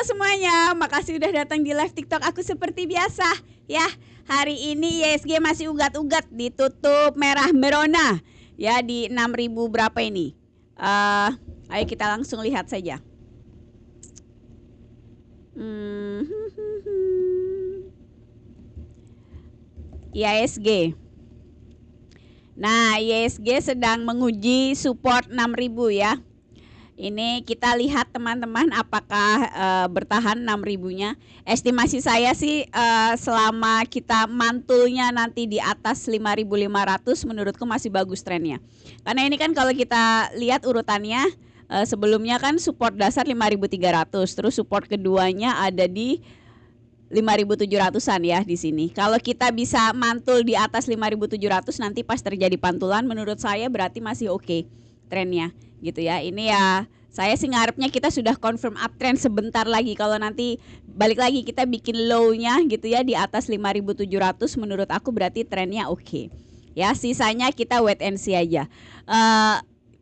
semuanya, makasih udah datang di live TikTok aku seperti biasa ya. Hari ini ISG masih ugat-ugat, ditutup merah merona ya di 6.000 berapa ini. Ayo kita langsung lihat saja. ISG. Nah, ISG sedang menguji support 6.000 ya. Ini kita lihat teman-teman apakah bertahan 6.000-nya. Estimasi saya sih selama kita mantulnya nanti di atas 5.500 menurutku masih bagus trennya. Karena ini kan kalau kita lihat urutannya sebelumnya kan support dasar 5.300, terus support keduanya ada di 5.700-an ya di sini. Kalau kita bisa mantul di atas 5.700 nanti pas terjadi pantulan menurut saya berarti masih oke trennya gitu ya. Ini ya saya sih ngarepnya kita sudah confirm uptrend sebentar lagi. Kalau nanti balik lagi kita bikin low-nya gitu ya di atas 5.700 menurut aku berarti trennya oke. Ya sisanya kita wait and see aja.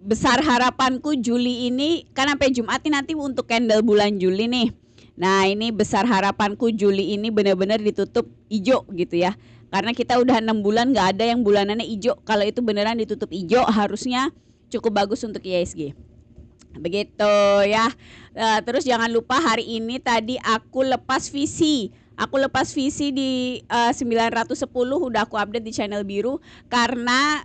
Besar harapanku Juli ini kan sampai Jumat ini nanti untuk candle bulan Juli nih. Nah ini besar harapanku Juli ini benar-benar ditutup hijau gitu ya. Karena kita udah 6 bulan gak ada yang bulanannya hijau. Kalau itu beneran ditutup hijau harusnya cukup bagus untuk ISG. Begitu ya. Terus jangan lupa hari ini tadi aku lepas visi. Aku lepas visi di 910 udah aku update di channel biru. Karena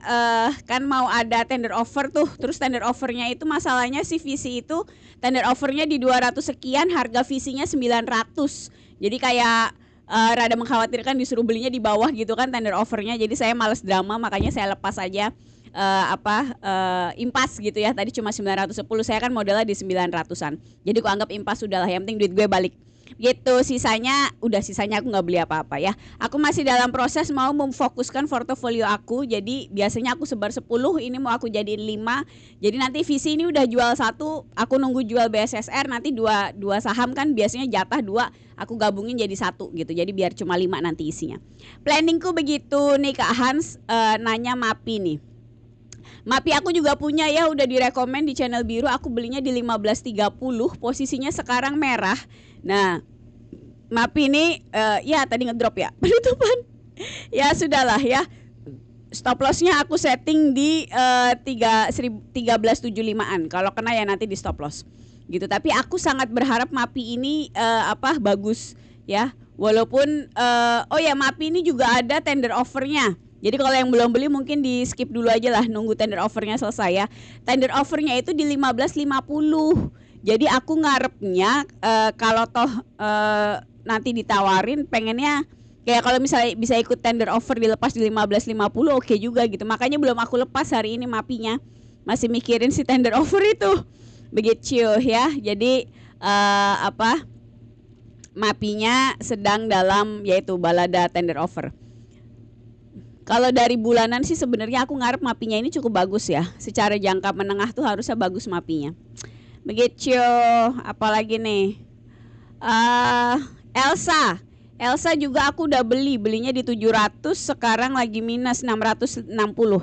kan mau ada tender offer tuh. Terus tender offernya itu masalahnya si visi itu tender offernya di 200 sekian, harga visinya 900. Jadi kayak rada mengkhawatirkan disuruh belinya di bawah gitu kan tender offernya. Jadi saya males drama makanya saya lepas aja. Impas gitu ya. Tadi cuma 910, saya kan modalnya di 900-an. Jadi aku anggap impas udahlah, yang penting duit gue balik. Gitu, sisanya aku nggak beli apa-apa ya. Aku masih dalam proses mau memfokuskan portofolio aku. Jadi biasanya aku sebar 10, ini mau aku jadiin 5. Jadi nanti visi ini udah jual 1, aku nunggu jual BSSR, nanti dua saham kan biasanya jatah 2, aku gabungin jadi 1 gitu. Jadi biar cuma 5 nanti isinya. Planningku begitu nih. Kak Hans nanya MAPI nih. MAPI aku juga punya ya, udah direkomend di channel biru. Aku belinya di 15.30, posisinya sekarang merah. Nah, MAPI ini ya tadi ngedrop ya, penutupan. Ya sudahlah ya. Stop lossnya aku setting di 1375-an. Kalau kena ya nanti di stop loss. Gitu. Tapi aku sangat berharap MAPI ini bagus ya. Walaupun oh ya MAPI ini juga ada tender offernya. Jadi kalau yang belum beli mungkin di skip dulu aja lah, nunggu tender offernya selesai ya. Tender offernya itu di 15.50. Jadi aku ngarepnya kalau toh nanti ditawarin pengennya kayak kalau misalnya bisa ikut tender offer dilepas di 15.50 oke juga gitu. Makanya belum aku lepas hari ini MAPI-nya. Masih mikirin si tender offer itu. Begitu ya. Jadi MAPI-nya sedang dalam yaitu balada tender offer. Kalau dari bulanan sih sebenarnya aku ngarep MAPI-nya ini cukup bagus ya. Secara jangka menengah tuh harusnya bagus MAPI-nya. Begitu. Apalagi nih Elsa juga aku udah belinya di 700, sekarang lagi minus 660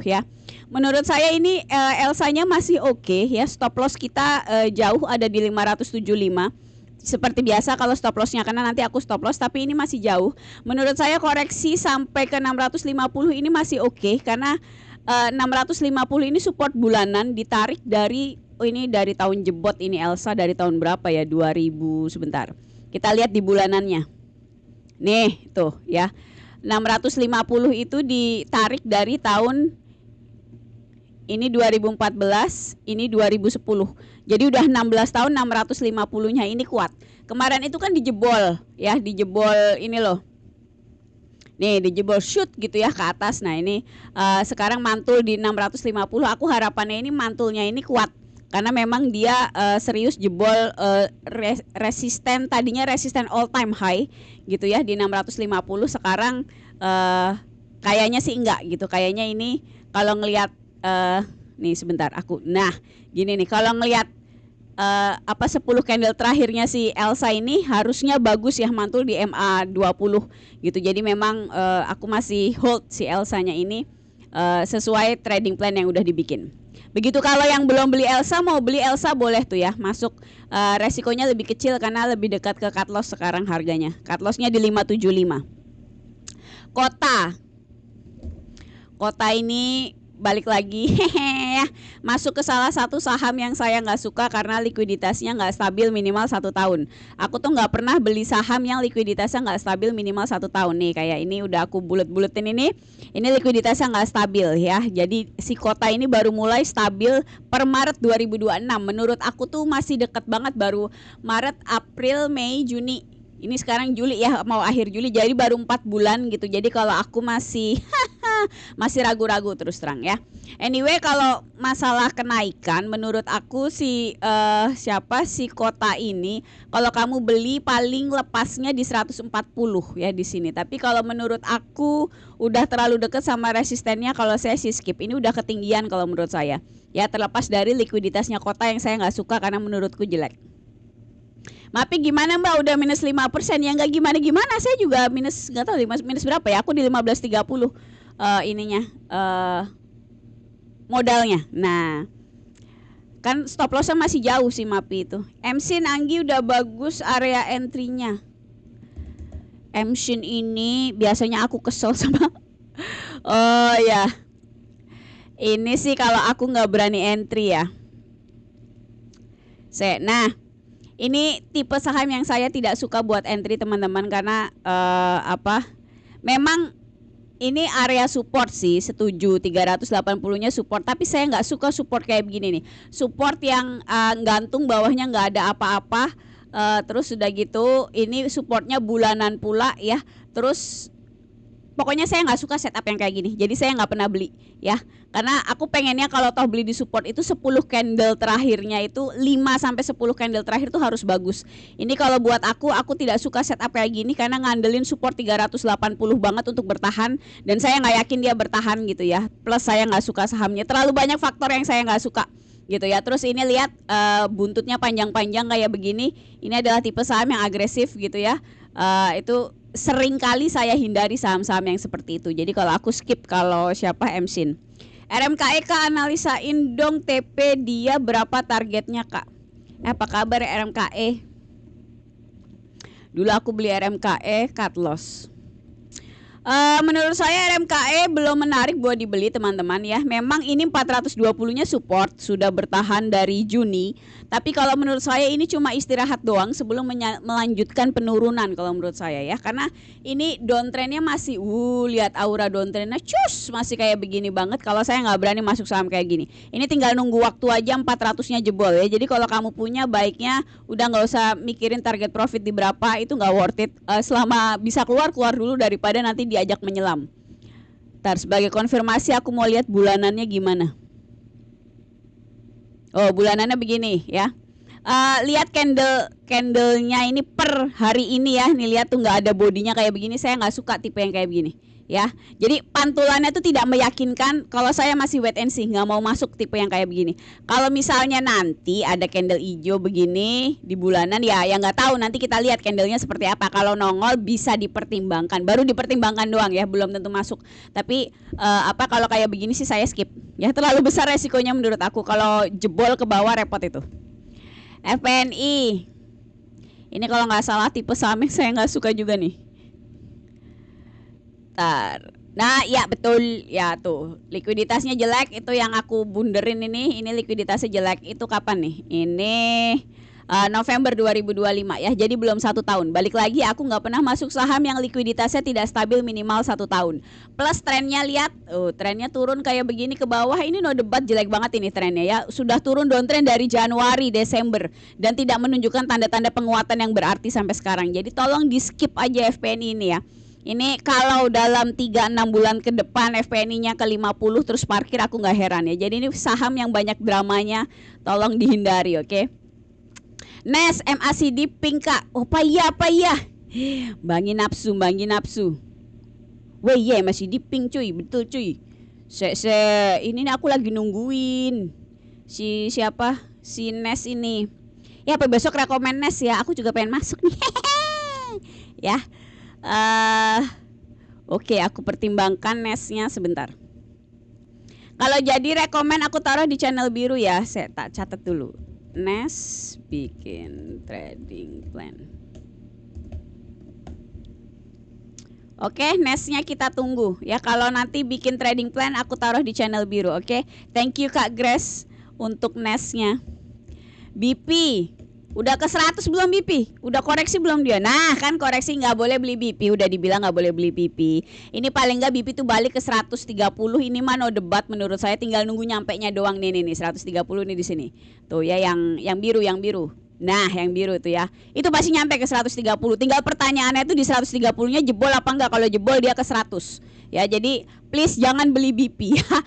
ya. Menurut saya ini Elsa-nya masih oke ya. Stop loss kita jauh ada di 575. Seperti biasa kalau stop lossnya, karena nanti aku stop loss, tapi ini masih jauh. Menurut saya koreksi sampai ke 650 ini masih oke, karena 650 ini support bulanan ditarik dari ini dari tahun jebot ini. Elsa dari tahun berapa ya, 2000 sebentar. Kita lihat di bulanannya. Nih tuh ya, 650 itu ditarik dari tahun ini 2014, ini 2010. Jadi udah 16 tahun 650-nya ini kuat. Kemarin itu kan dijebol ya, dijebol ini loh. Nih dijebol shoot gitu ya ke atas. Nah ini sekarang mantul di 650. Aku harapannya ini mantulnya ini kuat. Karena memang dia serius jebol resisten, tadinya resisten all time high gitu ya di 650. Sekarang kayaknya sih enggak gitu. Kayaknya ini kalau ngelihat nih sebentar aku. Nah, gini nih kalau ngelihat 10 candle terakhirnya si Elsa ini harusnya bagus ya, mantul di MA20 gitu. Jadi memang aku masih hold si Elsanya ini sesuai trading plan yang udah dibikin. Begitu kalau yang belum beli Elsa, mau beli Elsa boleh tuh ya, masuk. Resikonya lebih kecil karena lebih dekat ke cut loss sekarang harganya. Cut lossnya di 575. Kota ini balik lagi ya, masuk ke salah satu saham yang saya nggak suka karena likuiditasnya nggak stabil minimal 1 tahun. Aku tuh nggak pernah beli saham yang likuiditasnya nggak stabil minimal 1 tahun nih. Kayak ini udah aku bulet-buletin ini likuiditasnya nggak stabil ya. Jadi si Kota ini baru mulai stabil per Maret 2026. Menurut aku tuh masih deket banget, baru Maret, April, Mei, Juni. Ini sekarang Juli ya, mau akhir Juli, jadi baru 4 bulan gitu. Jadi kalau aku masih masih ragu-ragu terus terang ya. Anyway, kalau masalah kenaikan, menurut aku si Kota ini, kalau kamu beli paling lepasnya di 140 ya di sini. Tapi kalau menurut aku udah terlalu deket sama resistennya, kalau saya sih skip. Ini udah ketinggian kalau menurut saya. Ya, terlepas dari likuiditasnya Kota yang saya nggak suka karena menurutku jelek. Mapi gimana Mbak, udah minus 5%? Ya nggak gimana-gimana, saya juga minus, nggak tahu minus berapa ya, aku di 15.30 modalnya. Nah, kan stop lossnya masih jauh sih Mapi itu. MSIN Anggi udah bagus area entry-nya. MSIN ini biasanya aku kesel sama oh ya, ini sih kalau aku nggak berani entry ya. Nah, ini tipe saham yang saya tidak suka buat entry teman-teman, karena memang ini area support sih, setuju 380-nya support, tapi saya nggak suka support kayak begini nih. Support yang gantung bawahnya nggak ada apa-apa, terus sudah gitu ini supportnya bulanan pula ya. Terus pokoknya saya nggak suka setup yang kayak gini, jadi saya nggak pernah beli ya, karena aku pengennya kalau toh beli di support itu 10 candle terakhirnya itu 5-10 candle terakhir tuh harus bagus. Ini kalau buat aku tidak suka setup kayak gini karena ngandelin support 380 banget untuk bertahan, dan saya nggak yakin dia bertahan gitu ya. Plus saya nggak suka sahamnya, terlalu banyak faktor yang saya nggak suka gitu ya. Terus ini lihat buntutnya panjang-panjang kayak begini, ini adalah tipe saham yang agresif gitu ya. Itu sering kali saya hindari saham-saham yang seperti itu. Jadi kalau aku skip kalau MSIN. RMKE Kak, analisain dong TP dia berapa targetnya Kak. Apa kabar RMKE? Dulu aku beli RMKE cut loss. Menurut saya RMKE belum menarik buat dibeli teman-teman ya. Memang ini 420-nya support, sudah bertahan dari Juni. Tapi kalau menurut saya ini cuma istirahat doang sebelum melanjutkan penurunan kalau menurut saya ya. Karena ini downtrendnya masih, lihat aura downtrendnya cus, masih kayak begini banget. Kalau saya nggak berani masuk saham kayak gini. Ini tinggal nunggu waktu aja 400-nya jebol ya. Jadi kalau kamu punya, baiknya udah nggak usah mikirin target profit di berapa, itu nggak worth it. Selama bisa keluar dulu daripada nanti diajak menyelam. Ntar sebagai konfirmasi aku mau lihat bulanannya gimana. Oh, bulanannya begini ya. Lihat candlenya ini per hari ini ya. Nih lihat tuh nggak ada bodinya kayak begini. Saya nggak suka tipe yang kayak begini ya. Jadi pantulannya tuh tidak meyakinkan. Kalau saya masih wait and see, nggak mau masuk tipe yang kayak begini. Kalau misalnya nanti ada candle hijau begini di bulanan ya, yang nggak tahu, nanti kita lihat candlenya seperti apa. Kalau nongol bisa dipertimbangkan, baru dipertimbangkan doang ya, belum tentu masuk. Tapi kalau kayak begini sih saya skip ya, terlalu besar resikonya menurut aku. Kalau jebol ke bawah repot itu. FPNI ini kalau nggak salah tipe saham yang saya nggak suka juga nih. Nah ya betul ya, tuh likuiditasnya jelek, itu yang aku bunderin ini likuiditasnya jelek. Itu kapan nih? Ini November 2025 ya, jadi belum 1 tahun. Balik lagi, aku nggak pernah masuk saham yang likuiditasnya tidak stabil minimal 1 tahun. Plus trennya lihat, trennya turun kayak begini ke bawah, ini no debat, jelek banget ini trennya ya. Sudah turun downtrend dari Januari, Desember, dan tidak menunjukkan tanda-tanda penguatan yang berarti sampai sekarang. Jadi tolong di skip aja FPNI ini ya. Ini kalau dalam 3-6 bulan ke depan FPNI-nya ke 50 terus parkir, aku nggak heran ya. Jadi ini saham yang banyak dramanya, tolong dihindari, oke? Nes MACD pink Kak. Oh payah. Bangi nafsu. Weh ye, masih di pink cuy, betul cuy. Ini aku lagi nungguin si siapa? Si Nes ini. Ya apa besok rekomen Nes ya, aku juga pengen masuk nih. Ya. Oke, aku pertimbangkan Nesnya sebentar. Kalau jadi rekomen aku taruh di channel biru ya. Saya tak catat dulu. Nes bikin trading plan. Oke, Nesnya kita tunggu ya. Kalau nanti bikin trading plan aku taruh di channel biru. Oke, thank you Kak Grace untuk Nesnya. BP udah ke 100 belum BP? Udah koreksi belum dia? Nah kan koreksi nggak boleh beli BP. Udah dibilang nggak boleh beli BP. Ini paling nggak BP tuh balik ke 130. Ini mah no debat menurut saya. Tinggal nunggu nyampe nya doang nih 130 nih di sini. Tuh ya yang biru. Nah yang biru itu ya. Itu pasti nyampe ke 130. Tinggal pertanyaannya tuh di 130-nya jebol apa enggak. Kalau jebol dia ke 100. Ya jadi please jangan beli BP ya.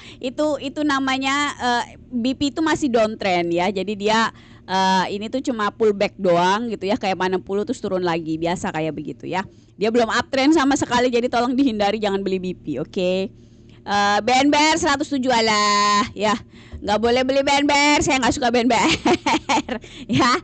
Itu namanya BP itu masih downtrend ya. Jadi dia ini tuh cuma pullback doang gitu ya, kayak 60 terus turun lagi, biasa kayak begitu ya. Dia belum uptrend sama sekali, jadi tolong dihindari, jangan beli BP, oke? BNBR 107 alah ya, nggak boleh beli BNBR, saya nggak suka BNBR ya.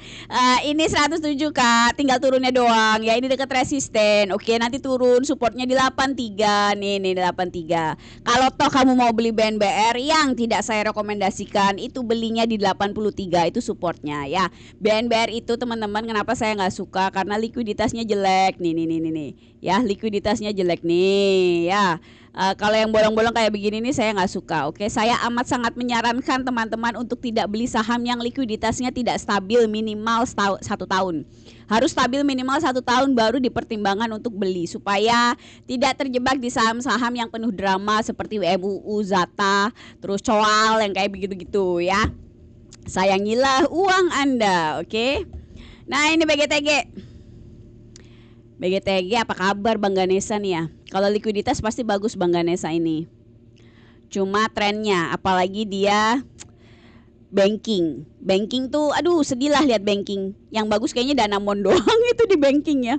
Ini 107 Kak, tinggal turunnya doang ya. Ini dekat resisten, oke, nanti turun supportnya di 83 nih 83. Kalau toh kamu mau beli BNBR yang tidak saya rekomendasikan, itu belinya di 83, itu supportnya ya. BNBR itu teman-teman kenapa saya nggak suka, karena likuiditasnya jelek nih ya, likuiditasnya jelek nih ya. Kalau yang bolong-bolong kayak begini nih saya nggak suka. Oke, saya amat sangat menyarankan teman-teman untuk tidak beli saham yang likuiditasnya tidak stabil minimal 1 tahun. Harus stabil minimal 1 tahun baru dipertimbangkan untuk beli, supaya tidak terjebak di saham-saham yang penuh drama seperti WMUU, Zata, terus Coal yang kayak begitu-gitu ya. Sayangilah uang Anda, oke? Nah ini BGTG apa kabar Bang Ganesha nih ya? Kalau likuiditas pasti bagus Bang Ganesha ini. Cuma trennya, apalagi dia banking tuh, aduh sedih lah lihat banking. Yang bagus kayaknya Danamon doang itu di banking ya.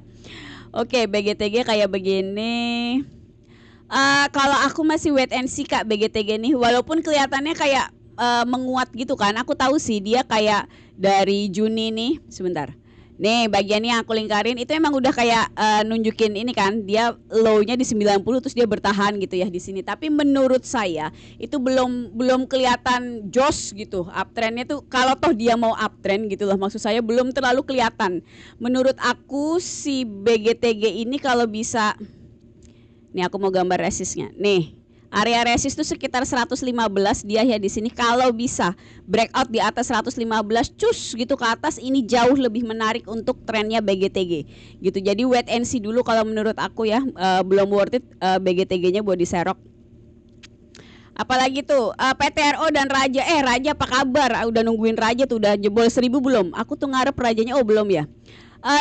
Oke, BGTG kayak begini. Kalau aku masih wait and see Kak BGTG nih, walaupun kelihatannya kayak menguat gitu kan. Aku tahu sih dia kayak dari Juni nih, sebentar. Nih bagiannya yang aku lingkarin itu emang udah kayak nunjukin ini kan, dia low-nya di 90 terus dia bertahan gitu ya di sini. Tapi menurut saya itu belum kelihatan jos gitu. Uptrendnya tuh kalau toh dia mau uptrend gitu loh, maksud saya belum terlalu kelihatan. Menurut aku si BGTG ini kalau bisa, nih aku mau gambar resistnya. Nih area resist itu sekitar 115 dia ya di sini. Kalau bisa breakout di atas 115 cus gitu ke atas, ini jauh lebih menarik untuk trennya BGTG gitu. Jadi wait and see dulu kalau menurut aku ya, belum worth it BGTG-nya buat diserok. Apalagi tuh PTRO dan Raja. Raja apa kabar? Udah nungguin Raja tuh, udah jebol 1000 belum? Aku tuh ngarep Rajanya, oh belum ya.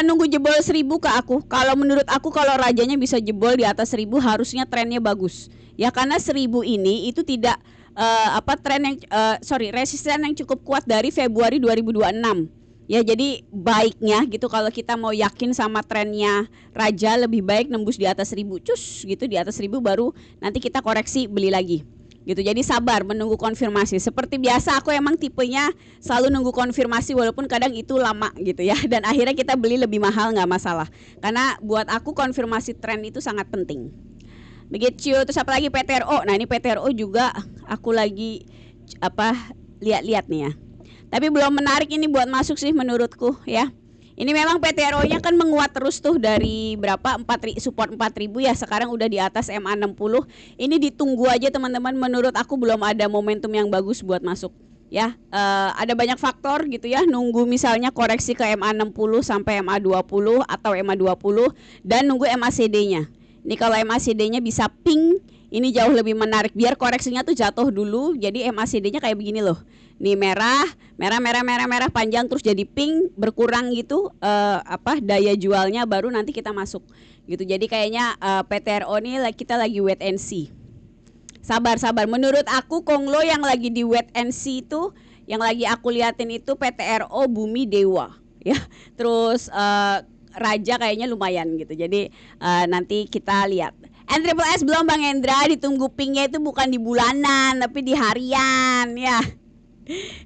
Nunggu jebol 1000 ke aku. Kalau menurut aku kalau Rajanya bisa jebol di atas 1000 harusnya trennya bagus. Ya karena 1000 ini itu tidak tren yang resisten yang cukup kuat dari Februari 2026. Ya jadi baiknya gitu kalau kita mau yakin sama trennya Raja, lebih baik nembus di atas 1000 cus gitu, di atas 1000 baru nanti kita koreksi beli lagi. Gitu. Jadi sabar menunggu konfirmasi. Seperti biasa aku emang tipenya selalu nunggu konfirmasi walaupun kadang itu lama gitu ya. Dan akhirnya kita beli lebih mahal nggak masalah. Karena buat aku konfirmasi tren itu sangat penting. Begitu. Terus apa lagi PTRO. Nah ini PTRO juga aku lagi lihat-lihat nih ya. Tapi belum menarik ini buat masuk sih menurutku ya. Ini memang PTRO-nya kan menguat terus tuh dari berapa, support 4000 ya, sekarang udah di atas MA60. Ini ditunggu aja teman-teman, menurut aku belum ada momentum yang bagus buat masuk ya. Ada banyak faktor gitu ya, nunggu misalnya koreksi ke MA60 sampai MA20 atau MA20 dan nunggu MACD-nya. Ini kalau MACD-nya bisa ping, ini jauh lebih menarik. Biar koreksinya tuh jatuh dulu, jadi MACD-nya kayak begini loh. Nih merah panjang terus jadi pink, berkurang gitu daya jualnya, baru nanti kita masuk gitu. Jadi kayaknya PTRO nih kita lagi wait and see. Sabar. Menurut aku Konglo yang lagi di wait and see itu, yang lagi aku liatin itu PTRO, Bumi, Dewa ya. Terus Raja kayaknya lumayan gitu. Jadi nanti kita lihat. N-Triple-S belum Bang Hendra, ditunggu pinknya itu bukan di bulanan tapi di harian ya.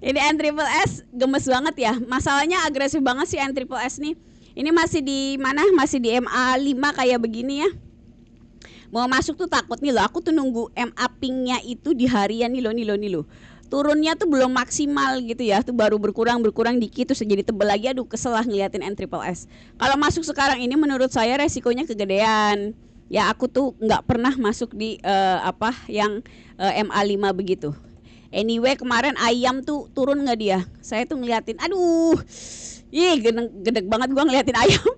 Ini N-Triple-S gemes banget ya. Masalahnya agresif banget sih N-Triple-S nih. Ini masih di mana? Masih di MA5 kayak begini ya. Mau masuk tuh takut nih loh. Aku tuh nunggu MA pingnya itu di harian nih loh. Turunnya tuh belum maksimal gitu ya. Tuh baru berkurang dikit terus jadi tebel lagi. Aduh kesel lah ngeliatin NSSS. Kalau masuk sekarang ini menurut saya resikonya kegedean. Ya aku tuh nggak pernah masuk di yang MA5 begitu. Anyway kemarin ayam tuh turun nggak dia? Saya tuh ngeliatin, aduh, gedeg banget gua ngeliatin ayam.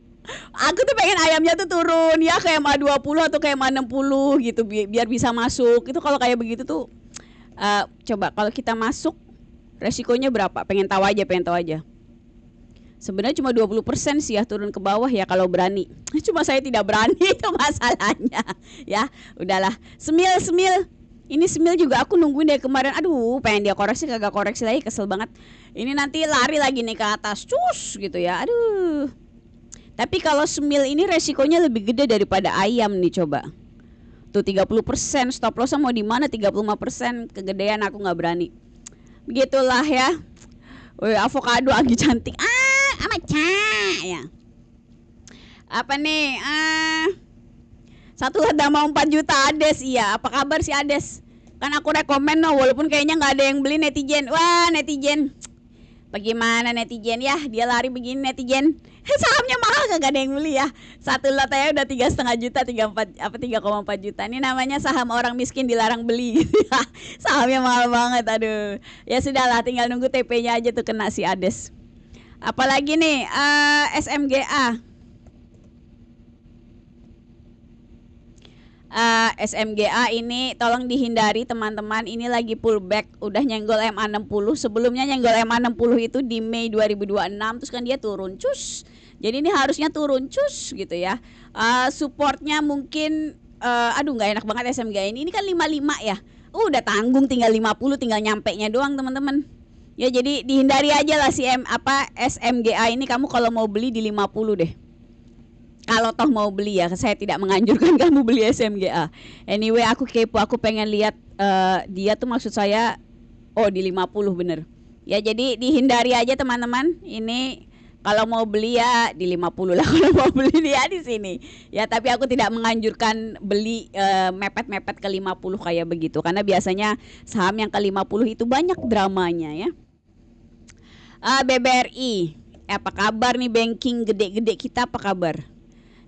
Aku tuh pengen ayamnya tuh turun ya kayak MA20 atau kayak MA60 gitu biar bisa masuk. Itu kalau kayak begitu tuh coba kalau kita masuk resikonya berapa? Pengen tahu aja. Sebenarnya cuma 20% sih ya turun ke bawah ya kalau berani. Cuma saya tidak berani itu masalahnya. Ya, udahlah. Semil. Ini semil juga aku nungguin dari kemarin. Aduh, pengen dia koreksi kagak koreksi lagi, kesel banget. Ini nanti lari lagi nih ke atas. Cus gitu ya. Aduh. Tapi kalau semil ini resikonya lebih gede daripada ayam nih coba. Tuh 30%, stop loss mau di mana 35%, kegedean aku nggak berani. Begitulah ya. Wih, avocado lagi cantik. Amat ya. Apa nih? Satu ledang mau 4 juta Ades, iya. Apa kabar si Ades? Kan aku rekomen walaupun kayaknya nggak ada yang beli netizen. Wah netizen. Bagaimana netizen ya? Dia lari begini netizen. Sahamnya mahal kagak ada yang beli ya. Satu lot aja udah 3,5 juta, 3,4 juta. Ini namanya saham orang miskin dilarang beli. Sahamnya mahal banget, aduh. Ya sudahlah, tinggal nunggu TP-nya aja tuh kena si Ades. Apalagi nih, SMGA. SMGA ini tolong dihindari teman-teman, ini lagi pullback, udah nyenggol MA60. Sebelumnya nyenggol MA60 itu di Mei 2026, terus kan dia turun cus. Jadi ini harusnya turun cus gitu ya. Supportnya mungkin aduh nggak enak banget SMGA ini kan 55 ya. Udah tanggung tinggal 50, tinggal nyampe-nya doang teman-teman. Ya jadi dihindari aja lah si SMGA ini, kamu kalau mau beli di 50 deh. Kalau toh mau beli ya, saya tidak menganjurkan kamu beli SMGA. Anyway, aku kepo, aku pengen lihat dia tuh maksud saya di 50 bener. Ya jadi dihindari aja teman-teman. Ini kalau mau beli ya di 50 lah kalau mau beli dia di sini. Ya tapi aku tidak menganjurkan beli mepet-mepet ke 50 kayak begitu karena biasanya saham yang ke 50 itu banyak dramanya ya. BBRI, apa kabar nih banking gede-gede kita, apa kabar?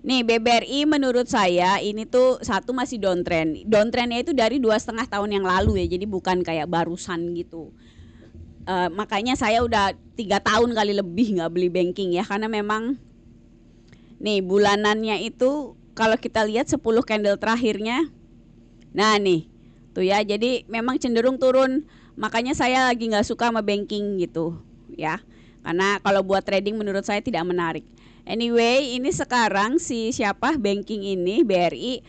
Nih BBRI menurut saya ini tuh satu masih downtrend. Downtrendnya itu dari 2,5 tahun yang lalu ya, jadi bukan kayak barusan gitu. Makanya saya udah 3 tahun kali lebih nggak beli banking ya, karena memang nih bulanannya itu kalau kita lihat 10 candle terakhirnya, nah nih tuh ya, jadi memang cenderung turun. Makanya saya lagi nggak suka sama banking gitu ya, karena kalau buat trading menurut saya tidak menarik. Anyway, ini sekarang si siapa banking ini BRI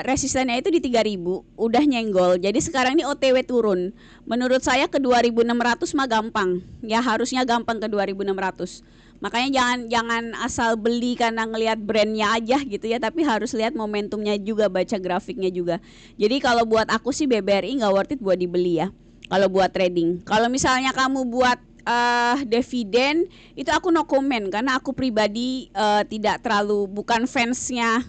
resistennya itu di 3.000, udah nyenggol. Jadi sekarang ini OTW turun. Menurut saya ke 2.600 mah gampang. Ya harusnya gampang ke 2.600. Makanya jangan asal beli karena ngelihat brandnya aja gitu ya, tapi harus lihat momentumnya juga, baca grafiknya juga. Jadi kalau buat aku sih BBRI nggak worth it buat dibeli ya. Kalau buat trading. Kalau misalnya kamu buat dividen itu aku no comment karena aku pribadi tidak terlalu bukan fansnya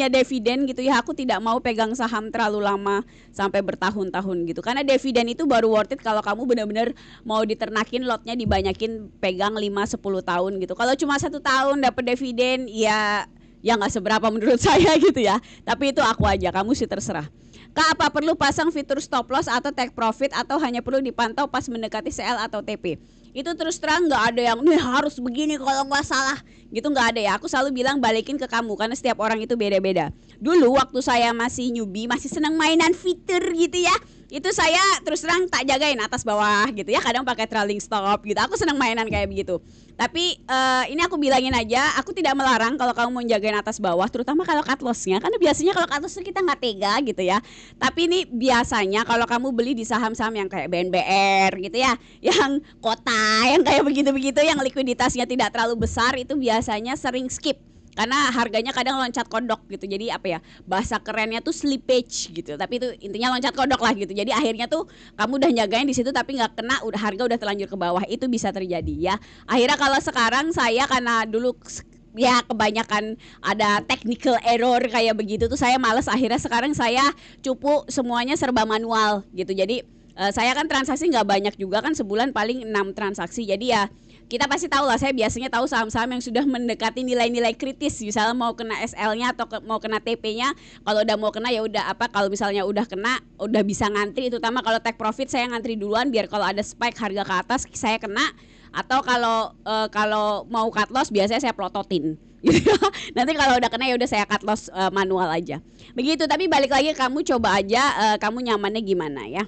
dividen gitu ya. Aku tidak mau pegang saham terlalu lama sampai bertahun-tahun gitu, karena dividen itu baru worth it kalau kamu benar-benar mau diternakin lotnya, dibanyakin pegang 5-10 tahun gitu. Kalau cuma 1 tahun dapat dividen ya nggak seberapa menurut saya gitu ya, tapi itu aku aja, kamu sih terserah. Kak, apa perlu pasang fitur stop loss atau take profit, atau hanya perlu dipantau pas mendekati CL atau TP? Itu terus terang nggak ada yang nih harus begini kalau nggak salah gitu, nggak ada ya. Aku selalu bilang balikin ke kamu karena setiap orang itu beda-beda. Dulu waktu saya masih newbie, masih senang mainan fitur gitu ya, itu saya terus terang tak jagain atas bawah gitu ya, kadang pakai trailing stop gitu. Aku senang mainan kayak begitu. Tapi ini aku bilangin aja, aku tidak melarang kalau kamu mau jagain atas bawah, terutama kalau cut lossnya, karena biasanya kalau cut loss kita nggak tega gitu ya. Tapi ini biasanya kalau kamu beli di saham-saham yang kayak BNBR gitu ya, yang kota, yang kayak begitu-begitu, yang likuiditasnya tidak terlalu besar, itu biasanya sering skip. Karena harganya kadang loncat kodok gitu. Jadi apa ya, bahasa kerennya tuh slippage gitu. Tapi itu intinya loncat kodok lah gitu. Jadi akhirnya tuh kamu udah jagain di situ tapi nggak kena, harga udah terlanjur ke bawah. Itu bisa terjadi ya. Akhirnya kalau sekarang saya karena dulu ya kebanyakan ada technical error kayak begitu tuh saya males, akhirnya sekarang saya cupu semuanya serba manual gitu. Jadi saya kan transaksi nggak banyak juga kan, sebulan paling 6 transaksi. Jadi ya kita pasti tahu lah, saya biasanya tahu saham-saham yang sudah mendekati nilai-nilai kritis, misalnya mau kena SL-nya atau mau kena TP-nya. Kalau udah mau kena ya udah apa, kalau misalnya udah kena udah bisa ngantri, terutama kalau take profit saya ngantri duluan biar kalau ada spike harga ke atas saya kena, atau kalau mau cut loss biasanya saya plototin gitu. Nanti kalau udah kena ya udah saya cut loss manual aja. Begitu, tapi balik lagi kamu coba aja kamu nyamannya gimana ya.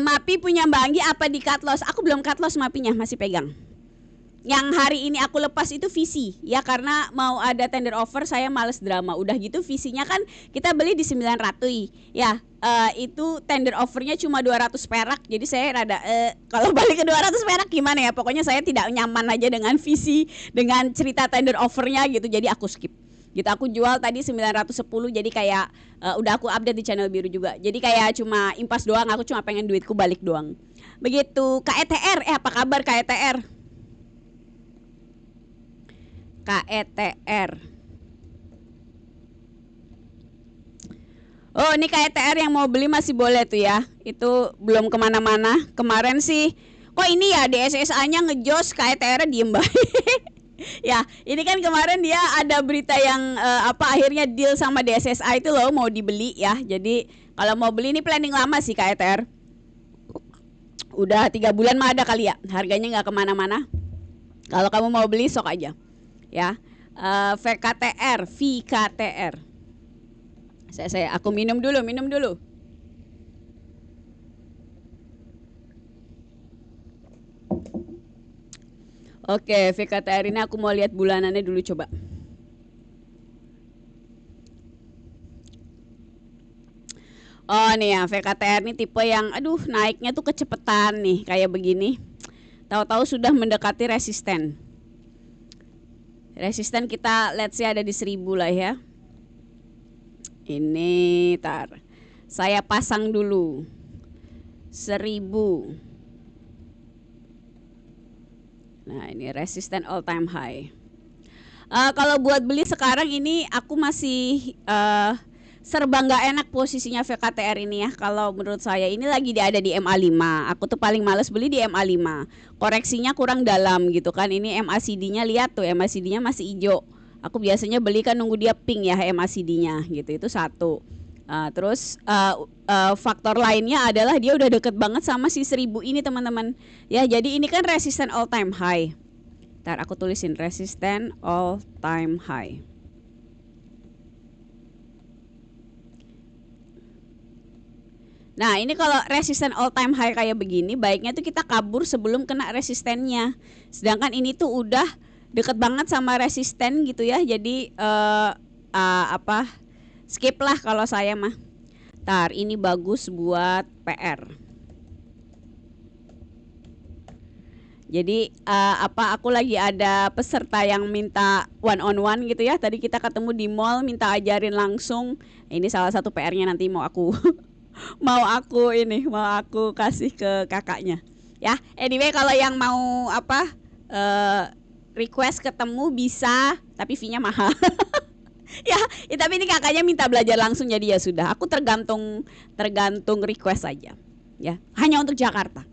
Mapi punya Mbak Anggi apa di cut loss? Aku belum cut loss Mapinya, masih pegang. Yang hari ini aku lepas itu visi ya, karena mau ada tender offer saya males drama. Udah gitu visinya kan kita beli di 900 ya, itu tender offernya cuma 200 perak. Jadi saya rada kalau balik ke 200 perak gimana ya. Pokoknya saya tidak nyaman aja dengan visi, dengan cerita tender offernya gitu. Jadi aku skip gitu. Aku jual tadi 910, jadi kayak udah aku update di channel biru juga. Jadi kayak cuma impas doang, aku cuma pengen duitku balik doang. Begitu. KETR, apa kabar KETR? KETR. Oh, ini KETR yang mau beli masih boleh tuh ya. Itu belum kemana-mana. Kemarin sih, kok ini ya DSSA-nya ngejos, KETR diem baik. Ya, ini kan kemarin dia ada berita yang akhirnya deal sama DSSA itu loh, mau dibeli ya. Jadi kalau mau beli ini planning lama sih KETR. Udah 3 bulan mah ada kali ya. Harganya nggak kemana-mana. Kalau kamu mau beli sok aja. Ya, VKTR. Aku minum dulu. Oke, VKTR ini aku mau lihat bulanannya dulu coba. Oh nih ya, VKTR ini tipe yang aduh naiknya tuh kecepetan nih kayak begini. Tahu-tahu sudah mendekati resisten. Resisten kita let's say ada di 1000 lah ya. Ini saya pasang dulu 1000. Nah ini resisten all time high. Kalau buat beli sekarang ini aku masih serba nggak enak posisinya VKTR ini ya. Kalau menurut saya ini lagi ada di MA5. Aku tuh paling males beli di MA5. Koreksinya kurang dalam gitu kan. Ini MACD-nya lihat tuh, MACD-nya masih hijau. Aku biasanya beli kan nunggu dia pink ya MACD-nya gitu. Itu satu. Terus faktor lainnya adalah dia udah deket banget sama si 1000 ini teman-teman. Ya jadi ini kan resisten all time high. Ntar aku tulisin resisten all time high. Nah ini kalau resisten all time high kayak begini, baiknya tuh kita kabur sebelum kena resistennya. Sedangkan ini tuh udah deket banget sama resisten gitu ya. Jadi skip lah kalau saya mah. Ini bagus buat PR. Jadi aku lagi ada peserta yang minta one on one gitu ya. Tadi kita ketemu di mall, minta ajarin langsung. Ini salah satu PR-nya, nanti mau aku mau aku kasih ke kakaknya. Ya, anyway kalau yang mau request ketemu bisa, tapi fee-nya mahal. Ya, tapi ini kakaknya minta belajar langsung, jadi ya sudah. Aku tergantung request saja. Ya, hanya untuk Jakarta.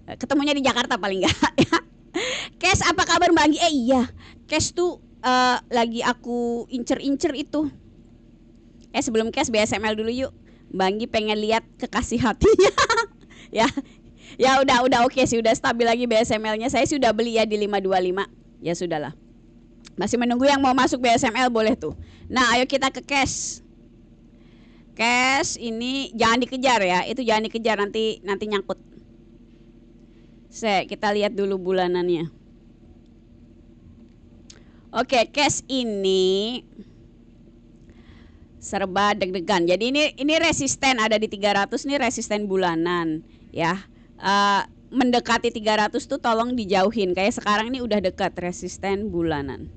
Ketemunya di Jakarta paling enggak. Ya. Cash apa kabar Mbak Anggi? Iya, Cash tuh lagi aku incer itu. Sebelum Cash BSML dulu yuk. Mbak Anggi pengen lihat kekasih hatinya. Ya udah oke sih, udah stabil lagi BSML-nya. Saya sudah beli ya di 525. Ya sudahlah. Masih menunggu yang mau masuk BSML, boleh tuh. Nah, ayo kita ke cash. Cash ini jangan dikejar ya. Itu jangan dikejar, nanti nyangkut. Kita lihat dulu bulanannya. Oke, cash ini serba deg-degan. Jadi ini resisten ada di 300, nih resisten bulanan ya. Mendekati 300 tuh tolong dijauhin. Kayak sekarang ini udah dekat resisten bulanan.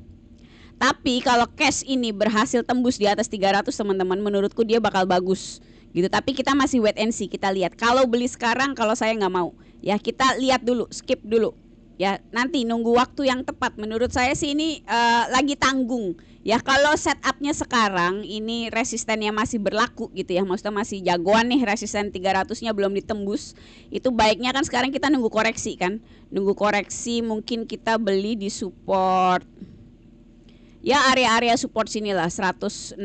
Tapi kalau cash ini berhasil tembus di atas 300 teman-teman, menurutku dia bakal bagus gitu. Tapi kita masih wait and see, kita lihat. Kalau beli sekarang, kalau saya nggak mau. Ya kita lihat dulu, skip dulu. Ya, nanti nunggu waktu yang tepat. Menurut saya sih ini lagi tanggung. Ya, kalau setupnya sekarang ini resistennya masih berlaku gitu ya. Maksudnya masih jagoan nih, resisten 300-nya belum ditembus. Itu baiknya kan sekarang kita nunggu koreksi kan. Nunggu koreksi, mungkin kita beli di support. Ya, area-area support sinilah 160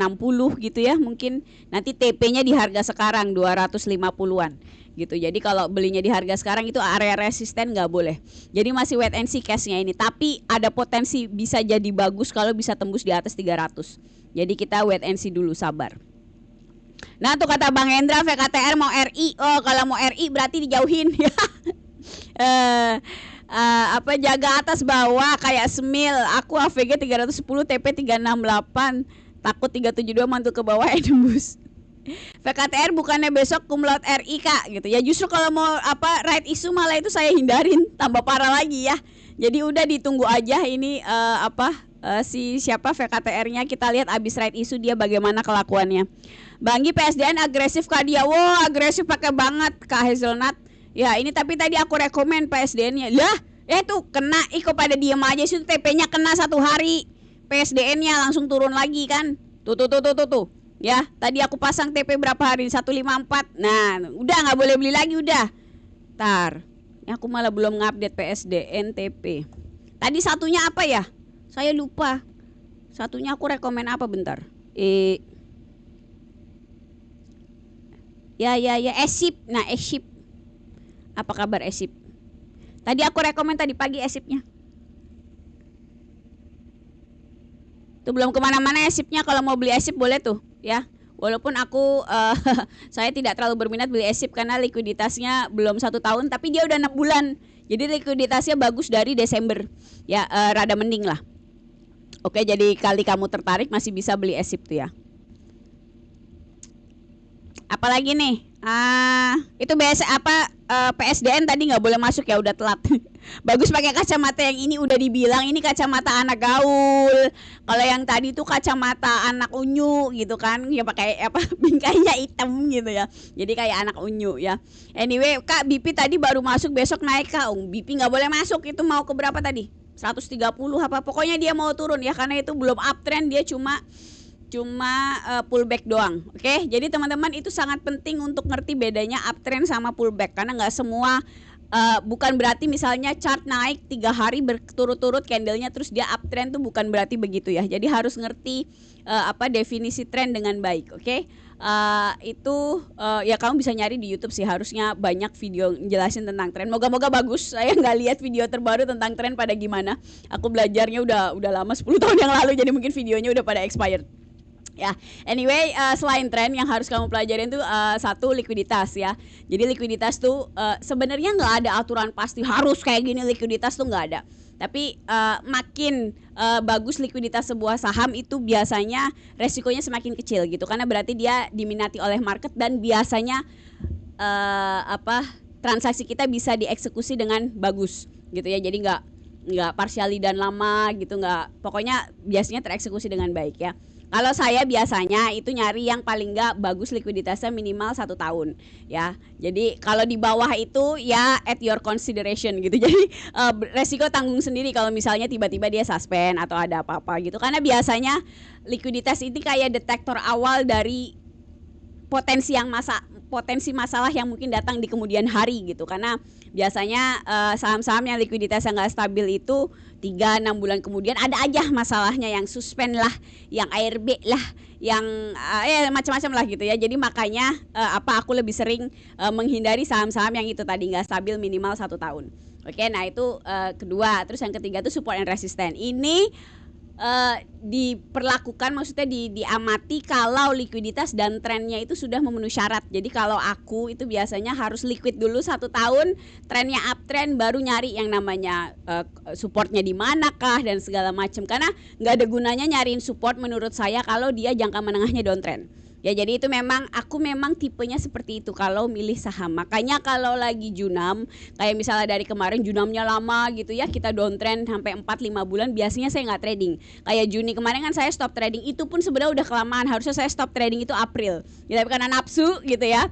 gitu ya. Mungkin nanti TP-nya di harga sekarang 250-an gitu. Jadi kalau belinya di harga sekarang itu area resisten nggak boleh. Jadi masih wait and see case-nya ini. Tapi ada potensi bisa jadi bagus kalau bisa tembus di atas 300. Jadi kita wait and see dulu, sabar. Nah tuh kata Bang Hendra, VKTR mau RI. Oh kalau mau RI berarti dijauhin ya. Apa jaga atas bawah kayak semil. Aku AVG 310 TP 368. Takut 372 mantul ke bawah tembus. VKTR bukannya besok kumlaut RI Kak gitu ya. Justru kalau mau apa right issue malah itu saya hindarin, tambah parah lagi ya. Jadi udah ditunggu aja ini si siapa VKTR-nya, kita lihat abis right issue dia bagaimana kelakuannya. Banggi PSDN agresif Kak dia. Wow, agresif pakai banget Kak Hazelnut. Ya, ini tapi tadi aku rekomen PSDN-nya. Lah, tuh kena kok pada diem aja sih, TP-nya kena 1 hari. PSDN-nya langsung turun lagi kan. Tuh. Ya, tadi aku pasang TP berapa hari? 154. Nah, udah nggak boleh beli lagi udah. Tar, aku malah belum ngupdate PSDN TP. Tadi satunya apa ya? Saya lupa. Satunya aku rekomen apa bentar? Ya, Esip. Nah, Esip. Apa kabar Esip? Tadi aku rekomen tadi pagi Esipnya. Tuh belum kemana-mana Esipnya. Kalau mau beli Esip boleh tuh ya. Walaupun aku saya tidak terlalu berminat beli Esip karena likuiditasnya belum 1 tahun, tapi dia udah 6 bulan. Jadi likuiditasnya bagus dari Desember. Ya rada mending lah. Oke, jadi kali kamu tertarik masih bisa beli Esip tuh ya. Apalagi nih? Itu PSDN tadi nggak boleh masuk ya, udah telat. Bagus pakai kacamata yang ini, udah dibilang ini kacamata anak gaul. Kalau yang tadi tuh kacamata anak unyu gitu kan, ya pakai bingkainya hitam gitu ya. Jadi kayak anak unyu ya. Anyway, Kak BP tadi baru masuk, besok naik Kak. BP nggak boleh masuk, itu mau ke berapa tadi? 130 apa? Pokoknya dia mau turun ya, karena itu belum uptrend, dia cuma pullback doang. Oke, jadi teman-teman itu sangat penting untuk ngerti bedanya uptrend sama pullback, karena nggak semua bukan berarti misalnya chart naik 3 hari berturut-turut candlenya terus dia uptrend tuh bukan berarti begitu ya. Jadi harus ngerti definisi trend dengan baik. Oke, ya kamu bisa nyari di YouTube sih, harusnya banyak video jelasin tentang trend. Moga-moga bagus. Saya nggak lihat video terbaru tentang trend pada gimana. Aku belajarnya udah lama, 10 tahun yang lalu, jadi mungkin videonya udah pada expired. Ya, anyway, selain tren yang harus kamu pelajarin tuh satu likuiditas ya. Jadi likuiditas tuh sebenarnya nggak ada aturan pasti harus kayak gini, likuiditas tuh nggak ada. Tapi makin bagus likuiditas sebuah saham itu biasanya resikonya semakin kecil gitu, karena berarti dia diminati oleh market dan biasanya transaksi kita bisa dieksekusi dengan bagus gitu ya. Jadi nggak partially dan lama gitu, nggak, pokoknya biasanya tereksekusi dengan baik ya. Kalau saya biasanya itu nyari yang paling nggak bagus likuiditasnya minimal 1 tahun ya. Jadi kalau di bawah itu ya at your consideration gitu. Jadi resiko tanggung sendiri kalau misalnya tiba-tiba dia suspend atau ada apa-apa gitu. Karena biasanya likuiditas ini kayak detektor awal dari potensi masalah yang mungkin datang di kemudian hari gitu. Karena biasanya saham-saham yang likuiditasnya nggak stabil itu 3-6 bulan kemudian ada aja masalahnya, yang suspend lah, yang ARB lah, yang macam-macam lah gitu ya. Jadi makanya aku lebih sering menghindari saham-saham yang itu tadi nggak stabil minimal 1 tahun. Oke, nah itu kedua. Terus yang ketiga itu support and resistance. Ini diperlakukan, maksudnya diamati kalau likuiditas dan trennya itu sudah memenuhi syarat. Jadi kalau aku itu biasanya harus liquid dulu 1 tahun, trennya uptrend, baru nyari yang namanya supportnya di manakah dan segala macam. Karena nggak ada gunanya nyariin support menurut saya kalau dia jangka menengahnya downtrend. Ya, jadi itu aku memang tipenya seperti itu kalau milih saham. Makanya kalau lagi junam, kayak misalnya dari kemarin junamnya lama gitu ya, kita downtrend sampai 4-5 bulan, biasanya saya nggak trading. Kayak Juni kemarin kan saya stop trading, itu pun sebenarnya udah kelamaan, harusnya saya stop trading itu April. Ya, tapi karena nafsu gitu ya.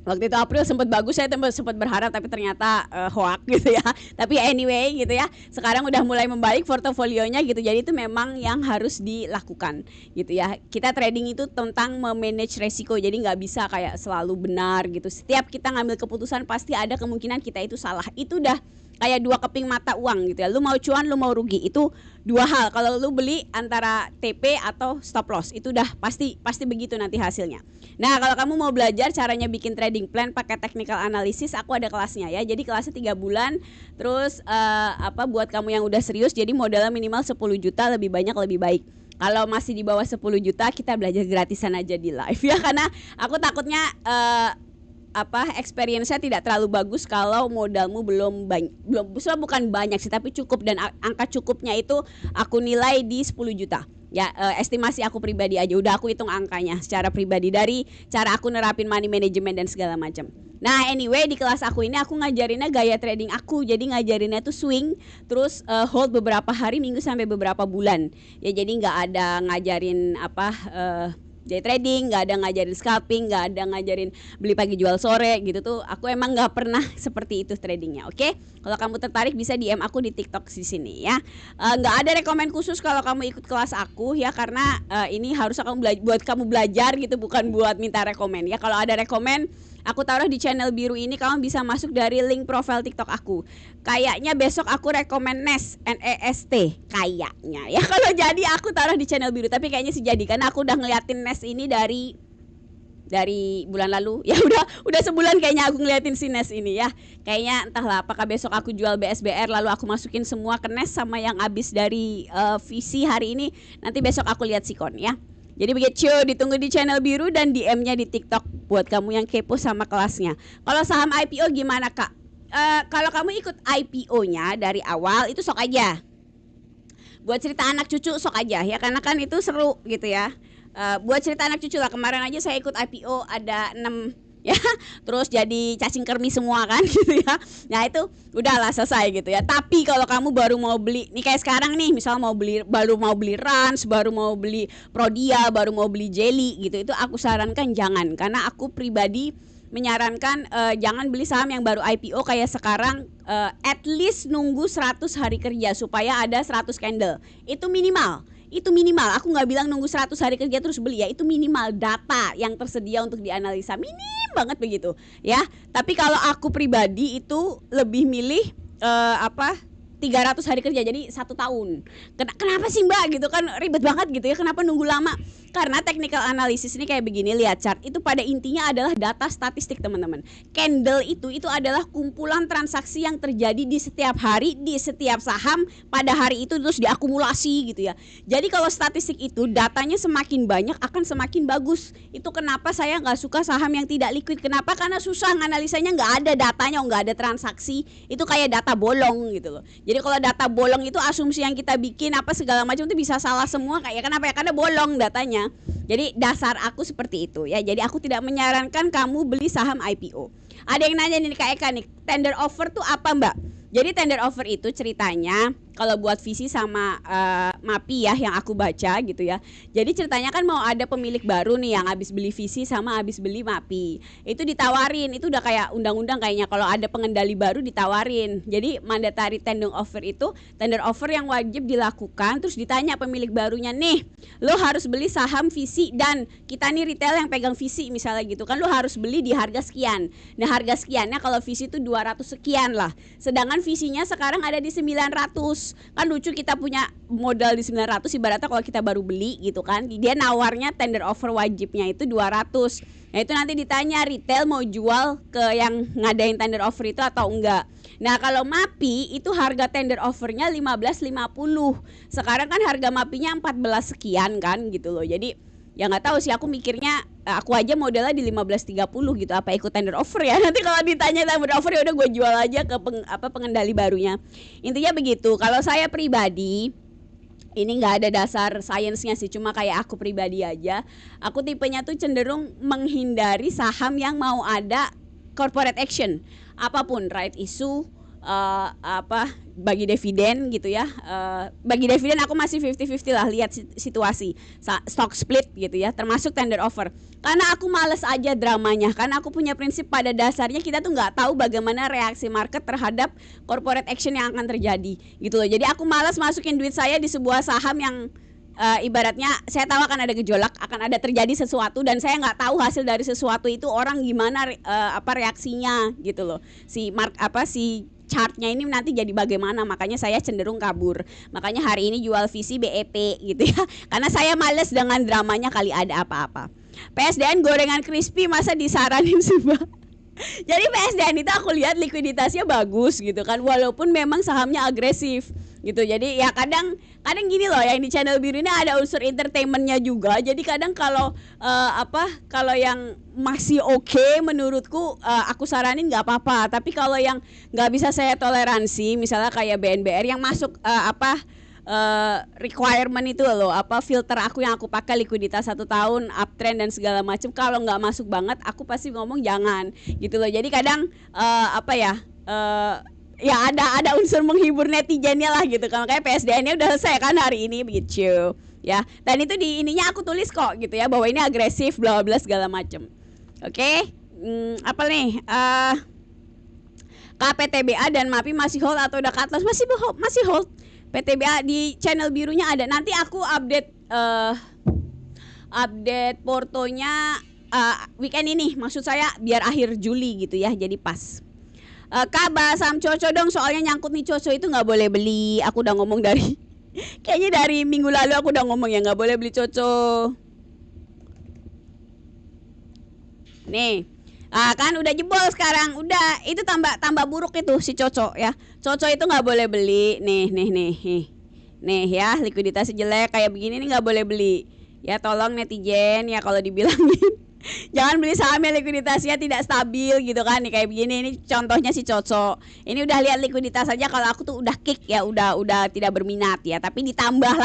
Waktu itu April sempat bagus, saya sempat berharap tapi ternyata hoax gitu ya. Tapi anyway gitu ya, sekarang udah mulai membaik portofolionya gitu. Jadi itu memang yang harus dilakukan gitu ya. Kita trading itu tentang memanage resiko, jadi nggak bisa kayak selalu benar gitu. Setiap kita ngambil keputusan pasti ada kemungkinan kita itu salah. Itu udah kayak dua keping mata uang gitu ya. Lu mau cuan, lu mau rugi, itu dua hal. Kalau lu beli antara TP atau stop loss, itu udah pasti begitu nanti hasilnya. Nah, kalau kamu mau belajar caranya bikin trading plan pakai technical analysis, aku ada kelasnya ya. Jadi kelasnya 3 bulan. Terus buat kamu yang udah serius, jadi modalnya minimal 10 juta, lebih banyak lebih baik. Kalau masih di bawah 10 juta, kita belajar gratisan aja di live ya, karena aku takutnya experience-nya tidak terlalu bagus kalau modalmu bukan banyak sih, tapi cukup, dan angka cukupnya itu aku nilai di 10 juta. Ya, estimasi aku pribadi aja, udah aku hitung angkanya secara pribadi dari cara aku nerapin money management dan segala macam. Nah, anyway, di kelas aku ini aku ngajarinnya gaya trading aku. Jadi ngajarinnya tuh swing, terus hold beberapa hari, minggu sampai beberapa bulan. Ya, jadi nggak ada ngajarin day trading, nggak ada ngajarin scalping, nggak ada ngajarin beli pagi jual sore gitu tuh. Aku emang nggak pernah seperti itu tradingnya. Oke? Kalau kamu tertarik bisa DM aku di TikTok di sini ya. Nggak ada rekomen khusus kalau kamu ikut kelas aku ya, karena ini harus buat kamu belajar gitu, bukan buat minta rekomen ya. Kalau ada rekomen, aku taruh di channel biru ini, kamu bisa masuk dari link profile TikTok aku. Kayaknya besok aku rekomen NEST, kayaknya ya. Kalau jadi aku taruh di channel biru, tapi kayaknya sih jadi, karena aku udah ngeliatin NEST ini dari bulan lalu ya. Udah sebulan kayaknya aku ngeliatin si NEST ini ya. Kayaknya entahlah apakah besok aku jual BSBR lalu aku masukin semua ke NEST sama yang habis dari VC hari ini. Nanti besok aku lihat sikon ya. Jadi begitu, ditunggu di channel biru dan DM-nya di TikTok buat kamu yang kepo sama kelasnya. Kalau saham IPO gimana, Kak? Kalau kamu ikut IPO-nya dari awal itu sok aja. Buat cerita anak cucu sok aja ya, karena kan itu seru gitu ya. Buat cerita anak cucu lah, kemarin aja saya ikut IPO ada 6 ya, terus jadi cacing kermi semua kan gitu ya. Nah itu udahlah selesai gitu ya. Tapi kalau kamu baru mau beli nih, kayak sekarang nih, misal baru mau beli Rans, baru mau beli Prodia, baru mau beli Jelly gitu, itu aku sarankan jangan, karena aku pribadi menyarankan jangan beli saham yang baru IPO kayak sekarang. At least nunggu 100 hari kerja supaya ada 100 candle. Itu minimal. Aku nggak bilang nunggu 100 hari kerja terus beli ya. Itu minimal data yang tersedia untuk dianalisa, minim banget begitu ya. Tapi kalau aku pribadi itu lebih milih 300 hari kerja, jadi 1 tahun. Kenapa sih Mbak gitu kan, ribet banget gitu ya, kenapa nunggu lama? Karena technical analysis ini kayak begini, lihat chart itu pada intinya adalah data statistik teman-teman. Candle itu adalah kumpulan transaksi yang terjadi di setiap hari, di setiap saham pada hari itu, terus diakumulasi gitu ya. Jadi kalau statistik itu datanya semakin banyak akan semakin bagus. Itu kenapa saya nggak suka saham yang tidak liquid. Kenapa? Karena susah nganalisanya, nggak ada datanya, nggak ada transaksi. Itu kayak data bolong gitu loh. Jadi kalau data bolong itu asumsi yang kita bikin apa segala macam itu bisa salah semua, kayak kenapa ya? Karena bolong datanya. Jadi dasar aku seperti itu ya. Jadi aku tidak menyarankan kamu beli saham IPO. Ada yang nanya nih Kak Eka nih, tender offer tuh apa Mbak? Jadi tender offer itu ceritanya kalau buat VC sama MAPI ya yang aku baca gitu ya. Jadi ceritanya kan mau ada pemilik baru nih yang habis beli VC sama habis beli MAPI. Itu ditawarin, itu udah kayak undang-undang kayaknya, kalau ada pengendali baru ditawarin. Jadi mandatory tender offer itu tender offer yang wajib dilakukan, terus ditanya pemilik barunya, nih lo harus beli saham VC dan kita nih retail yang pegang VC misalnya gitu kan, lo harus beli di harga sekian. Nah harga sekiannya kalau VC itu 200 sekian lah. Sedangkan VC-nya sekarang ada di 900. Kan lucu, kita punya modal di 900, ibaratnya kalau kita baru beli gitu kan, dia nawarnya tender offer wajibnya itu 200. Nah itu nanti ditanya retail mau jual ke yang ngadain tender offer itu atau enggak. Nah kalau MAPI itu harga tender offernya 15.50. Sekarang kan harga MAPI-nya 14 sekian kan gitu loh. Jadi ya nggak tahu sih, aku mikirnya aku aja modalnya di 15.30 gitu, apa ikut tender offer ya. Nanti kalau ditanya tender offer ya udah gue jual aja ke pengendali barunya. Intinya begitu. Kalau saya pribadi ini nggak ada dasar sainsnya sih, cuma kayak aku pribadi aja, aku tipenya tuh cenderung menghindari saham yang mau ada corporate action apapun, right issue bagi dividen gitu ya. Bagi dividen aku masih 50-50 lah, lihat situasi. Stock split gitu ya, termasuk tender offer. Karena aku males aja dramanya. Karena aku punya prinsip pada dasarnya kita tuh nggak tahu bagaimana reaksi market terhadap corporate action yang akan terjadi gitu loh. Jadi aku males masukin duit saya di sebuah saham yang ibaratnya saya tahu akan ada gejolak, akan ada terjadi sesuatu dan saya nggak tahu hasil dari sesuatu itu orang gimana reaksinya gitu loh. Si chartnya ini nanti jadi bagaimana, makanya saya cenderung kabur. Makanya hari ini jual visi BEP gitu ya. Karena saya males dengan dramanya kali ada apa-apa. PSDN gorengan crispy masa disaranin semua. Jadi PSDN itu aku lihat likuiditasnya bagus gitu kan, walaupun memang sahamnya agresif gitu. Jadi ya kadang gini loh, yang di channel biru ini ada unsur entertainmentnya juga. Jadi kadang kalau kalau yang masih oke, menurutku aku saranin nggak apa-apa. Tapi kalau yang nggak bisa saya toleransi, misalnya kayak BNBR yang masuk requirement itu loh, filter aku yang aku pakai likuiditas 1 tahun, uptrend dan segala macam, kalau nggak masuk banget aku pasti ngomong jangan gitu loh. Jadi kadang ya ada unsur menghibur netizennya lah gitu kan. Kayak PSDN-nya udah selesai kan hari ini begitu ya. Dan itu di ininya aku tulis kok gitu ya, bahwa ini agresif bla bla segala macam. Oke. Apa nih? KPTBA dan MAPI masih hold atau udah cut loss? Masih hold. PTBA di channel birunya ada. Nanti aku update portonya weekend ini, maksud saya biar akhir Juli gitu ya, jadi pas. Kak, bahas saham Coco dong, soalnya nyangkut nih. Coco itu nggak boleh beli. Aku udah ngomong dari kayaknya dari minggu lalu aku udah ngomong ya nggak boleh beli Coco. Nih, kan udah jebol sekarang, udah itu tambah buruk itu si Coco ya. Coco itu nggak boleh beli. Nih ya, likuiditasnya jelek kayak begini nih nggak boleh beli. Ya tolong netizen ya kalau dibilangin jangan beli saham yang likuiditasnya tidak stabil gitu kan. Nih kayak begini, ini contohnya si Coco. Ini udah lihat likuiditas aja, kalau aku tuh udah kick ya, udah tidak berminat ya. Tapi ditambah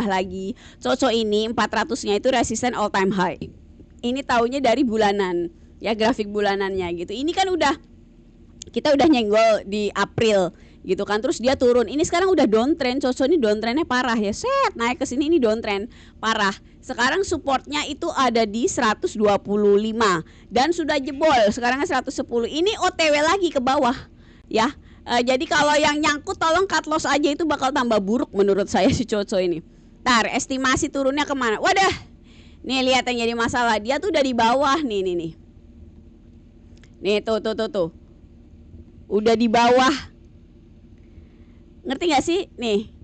lagi. Coco ini 400-nya itu resisten all time high. Ini taunya dari bulanan ya, grafik bulanannya gitu. Ini kan kita udah nyenggol di April gitu kan, terus dia turun. Ini sekarang udah downtrend. Coco ini downtrendnya parah ya, naik ke sini, ini downtrend parah. Sekarang supportnya itu ada di 125 dan sudah jebol sekarang 110. Ini OTW lagi ke bawah ya. Jadi kalau yang nyangkut tolong cut loss aja, itu bakal tambah buruk menurut saya si Coco ini. Ntar estimasi turunnya kemana? Wadah, nih lihat yang jadi masalah, dia tuh udah di bawah nih. Nih tuh udah di bawah, ngerti gak sih? Nih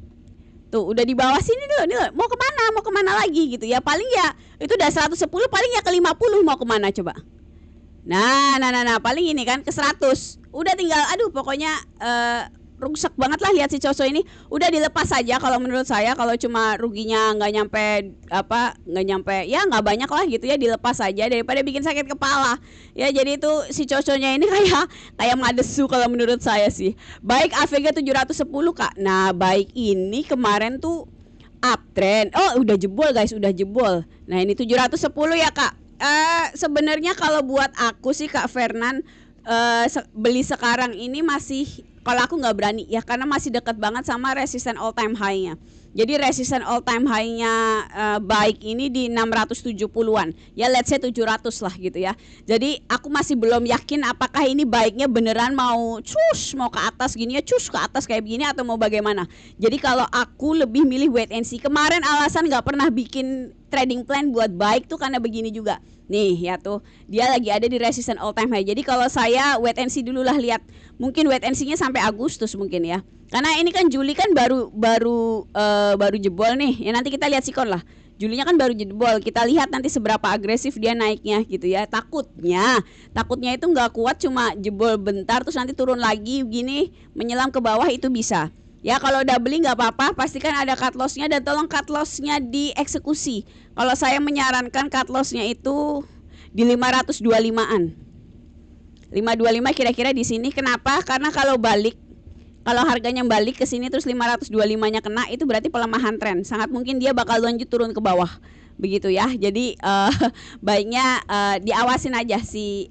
tuh udah di bawah sini dulu, mau kemana lagi gitu ya. Paling ya itu udah 110, paling ya ke 50, mau kemana coba. Nah paling ini kan ke 100, udah tinggal pokoknya rusak banget lah. Lihat si Coco ini udah dilepas saja kalau menurut saya. Kalau cuma ruginya nggak nyampe ya nggak banyak lah gitu ya, dilepas saja daripada bikin sakit kepala ya. Jadi itu si Coconya ini kayak madesu kalau menurut saya sih. Baik AVG 710 Kak. Nah baik ini kemarin tuh uptrend, udah jebol guys, udah jebol. Nah ini 710 ya Kak. Sebenarnya kalau buat aku sih Kak Fernan, beli sekarang ini masih, kalau aku nggak berani ya, karena masih dekat banget sama resisten all time high-nya. Jadi resisten all time high-nya baik ini di 670-an. Ya let's say 700 lah gitu ya. Jadi aku masih belum yakin apakah ini baiknya beneran mau ke atas gini ya, ke atas kayak begini, atau mau bagaimana. Jadi kalau aku lebih milih wait and see. Kemarin alasan nggak pernah bikin trading plan buat baik tuh karena begini juga. Nih ya tuh, dia lagi ada di resisten all time high. Jadi kalau saya wait and see dulu lah, lihat. Mungkin wait and see-nya sampai Agustus mungkin ya. Karena ini kan Juli kan baru jebol nih. Ya nanti kita lihat sikon lah. Julinya kan baru jebol. Kita lihat nanti seberapa agresif dia naiknya gitu ya. Takutnya itu nggak kuat, cuma jebol bentar terus nanti turun lagi begini, menyelam ke bawah, itu bisa. Ya kalau udah beli nggak apa-apa, pastikan ada cut loss-nya dan tolong cut loss-nya dieksekusi. Kalau saya menyarankan cut loss-nya itu di 525-an. 525 kira-kira di sini. Kenapa? Karena kalau harganya balik ke sini terus 525-nya kena, itu berarti pelemahan tren. Sangat mungkin dia bakal lanjut turun ke bawah. Begitu ya. Jadi baiknya diawasin aja si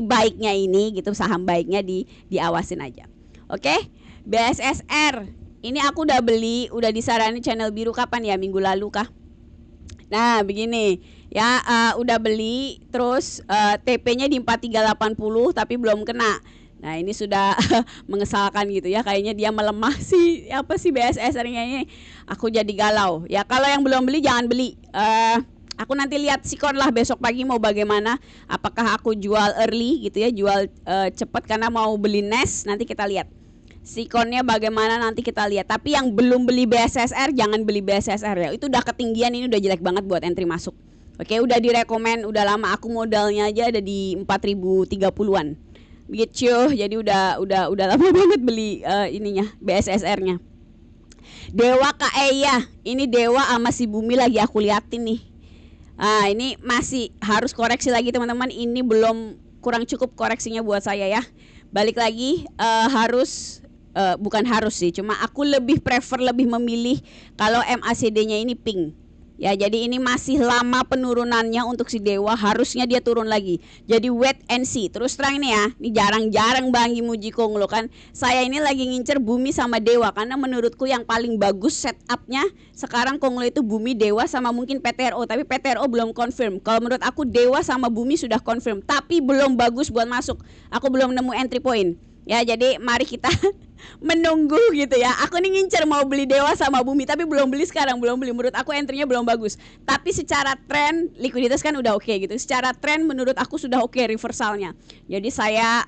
baiknya ini gitu, saham baiknya diawasin aja. Oke? BSSR ini aku udah beli, udah disaranin channel biru kapan ya, minggu lalu kah? Nah begini ya, udah beli terus TP-nya di 4380 tapi belum kena. Nah ini sudah mengesalkan gitu ya, kayaknya dia melemah sih, apa sih BSSR-nya ini, aku jadi galau ya. Kalau yang belum beli jangan beli. Aku nanti lihat sikon lah besok pagi mau bagaimana, apakah aku jual early gitu ya, jual cepat karena mau beli NES, nanti kita lihat sikonnya bagaimana, nanti kita lihat. Tapi yang belum beli BSSR jangan beli BSSR ya, itu udah ketinggian, ini udah jelek banget buat entry masuk. Oke, udah direkomend, udah lama, aku modalnya aja ada di 4030-an gitu, jadi udah lama banget beli ininya BSSR-nya. Dewa Kak Eya, ini Dewa sama si Bumi lagi aku liatin nih. Ini masih harus koreksi lagi teman-teman, ini belum, kurang cukup koreksinya buat saya ya. Balik lagi, bukan harus sih, cuma aku lebih memilih kalau MACD-nya ini pink. Ya, jadi ini masih lama penurunannya untuk si Dewa, harusnya dia turun lagi. Jadi wait and see. Terus terang ini ya, ini jarang-jarang Bang Muji Konglo kan. Saya ini lagi ngincer Bumi sama Dewa karena menurutku yang paling bagus setupnya sekarang Konglo itu Bumi, Dewa sama mungkin PTRO, tapi PTRO belum confirm. Kalau menurut aku Dewa sama Bumi sudah confirm, tapi belum bagus buat masuk. Aku belum nemu entry point. Ya, jadi mari kita menunggu gitu ya. Aku nih ngincer mau beli Dewa sama Bumi tapi belum beli sekarang, belum beli. Menurut aku entry-nya belum bagus. Tapi secara tren likuiditas kan udah oke gitu. Secara tren menurut aku sudah oke reversalnya. Jadi saya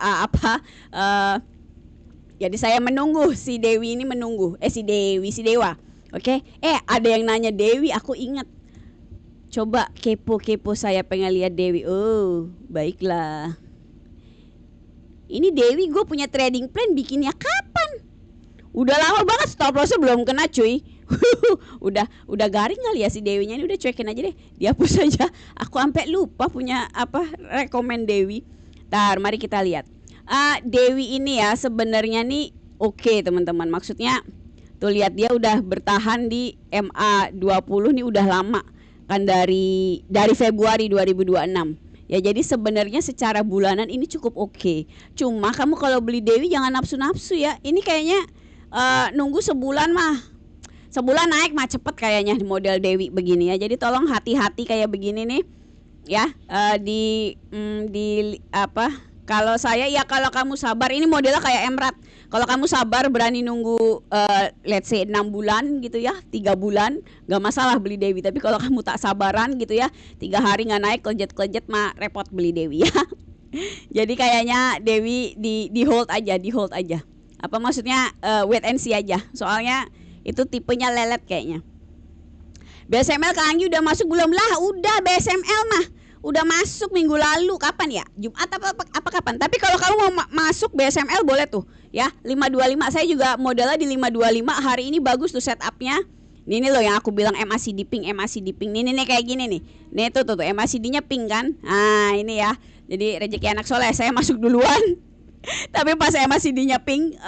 jadi saya menunggu si Dewi ini menunggu. Si Dewa. Oke. Ada yang nanya Dewi, aku ingat. Coba kepo saya pengen lihat Dewi. Oh, baiklah. Ini Dewi gue punya trading plan bikinnya kapan? Udah lama banget, stop lossnya belum kena cuy. udah garing kali ya si Dewinya ini, udah cuekin aja deh. Dihapus aja. Aku sampai lupa punya rekomend Dewi. Ntar mari kita lihat. Dewi ini ya sebenarnya nih oke teman-teman. Maksudnya tuh lihat dia udah bertahan di MA20 nih udah lama. Kan dari Februari 2026. Ya jadi sebenarnya secara bulanan ini cukup oke. Cuma kamu kalau beli Dewi jangan nafsu-nafsu ya. Ini kayaknya nunggu sebulan mah. Sebulan naik mah cepet kayaknya model Dewi begini ya. Jadi tolong hati-hati kayak begini nih. Ya, kalau saya ya kalau kamu sabar, ini modelnya kayak Emrat. Kalau kamu sabar berani nunggu let's say 6 bulan gitu ya, 3 bulan gak masalah beli Dewi. Tapi kalau kamu tak sabaran gitu ya, 3 hari gak naik, klejet mah repot beli Dewi ya. Jadi kayaknya Dewi di hold aja. Apa maksudnya wait and see aja. Soalnya itu tipenya lelet kayaknya. BSML Kak Anggi udah masuk belum lah? Udah, BSML mah udah masuk minggu lalu. Kapan ya? Jumat apa kapan? Tapi kalau kamu mau masuk BSML boleh tuh ya. 525 saya juga modalnya di 525. Hari ini bagus tuh setupnya. Ini loh yang aku bilang MACD pink. Ini kayak gini nih. Nih tuh MACD-nya pink kan. Nah ini ya. Jadi rezeki anak soleh, saya masuk duluan. Tapi pas MACD-nya pink,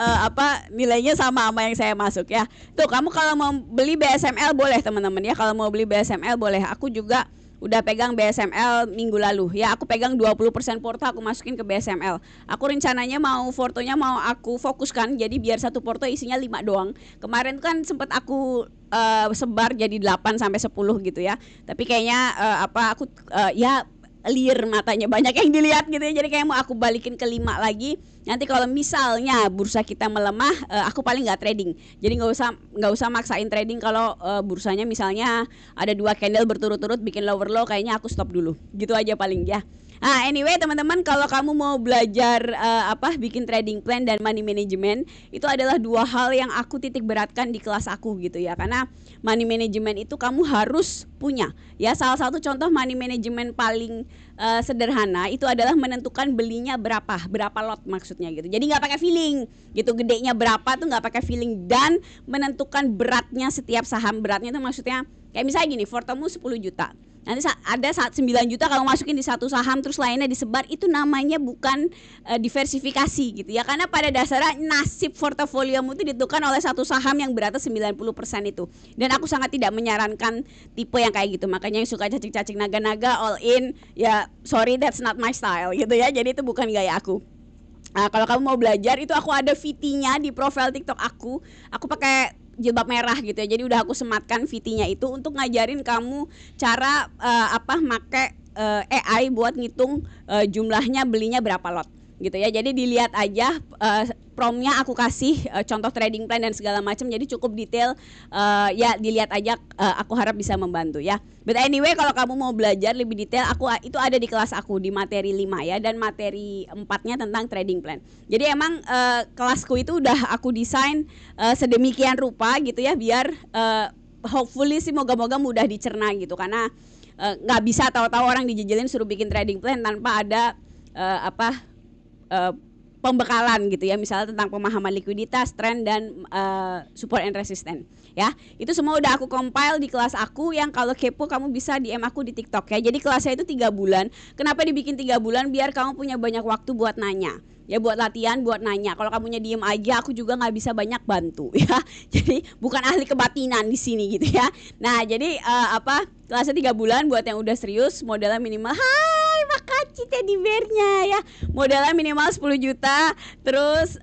nilainya sama yang saya masuk ya. Tuh kamu kalau mau beli BSML boleh teman-teman ya. Kalau mau beli BSML boleh. Aku juga udah pegang BSML minggu lalu ya. Aku pegang 20% porto, aku masukin ke BSML. Aku rencananya portonya mau aku fokuskan, jadi biar satu porto isinya 5 doang. Kemarin kan sempat aku sebar jadi 8 sampai 10 gitu ya. Tapi kayaknya aku liar matanya, banyak yang dilihat gitu ya. Jadi kayak mau aku balikin ke 5 lagi. Nanti kalau misalnya bursa kita melemah, aku paling nggak trading. Jadi nggak usah maksain trading kalau bursanya misalnya ada 2 candle berturut-turut bikin lower low, kayaknya aku stop dulu. Gitu aja paling ya. Anyway teman-teman, kalau kamu mau belajar bikin trading plan dan money management, itu adalah 2 hal yang aku titik beratkan di kelas aku gitu ya. Karena money management itu kamu harus punya. Ya, salah satu contoh money management paling sederhana itu adalah menentukan belinya berapa lot maksudnya gitu. Jadi nggak pakai feeling gitu, gedenya berapa tuh nggak pakai feeling, dan menentukan beratnya setiap saham. Beratnya itu maksudnya kayak misalnya gini, portomu 10 juta. Nanti ada saat 9 juta kalau masukin di satu saham terus lainnya disebar, itu namanya bukan diversifikasi gitu ya. Karena pada dasarnya nasib portofoliomu itu ditentukan oleh satu saham yang beratnya 90% itu. Dan aku sangat tidak menyarankan tipe yang kayak gitu. Makanya yang suka cacing-cacing naga-naga all in, ya sorry that's not my style gitu ya. Jadi itu bukan gaya aku. Kalau kamu mau belajar itu aku ada VT-nya di profil TikTok aku. Aku pakai jilbab merah gitu ya. Jadi udah aku sematkan VT-nya itu untuk ngajarin kamu cara make AI buat ngitung jumlahnya belinya berapa lot gitu ya. Jadi dilihat aja promnya aku kasih contoh trading plan dan segala macam. Jadi cukup detail ya, dilihat aja, aku harap bisa membantu ya. But anyway, kalau kamu mau belajar lebih detail, aku itu ada di kelas aku di materi 5 ya, dan materi 4-nya tentang trading plan. Jadi emang kelasku itu udah aku desain sedemikian rupa gitu ya, biar hopefully sih moga-moga mudah dicerna gitu, karena nggak bisa tahu-tahu orang dijejelin suruh bikin trading plan tanpa ada pembekalan gitu ya, misalnya tentang pemahaman likuiditas, tren, dan support and resistance ya. Itu semua udah aku compile di kelas aku, yang kalau kepo kamu bisa DM aku di TikTok ya. Jadi kelasnya itu 3 bulan. Kenapa dibikin 3 bulan? Biar kamu punya banyak waktu buat nanya ya, buat latihan, buat nanya. Kalau kamunya diem aja, aku juga nggak bisa banyak bantu ya. Jadi bukan ahli kebatinan di sini gitu ya. Nah jadi kelasnya 3 bulan buat yang udah serius, modalnya minimal, hai makasih teddy bear-nya ya, modalnya minimal 10 juta. Terus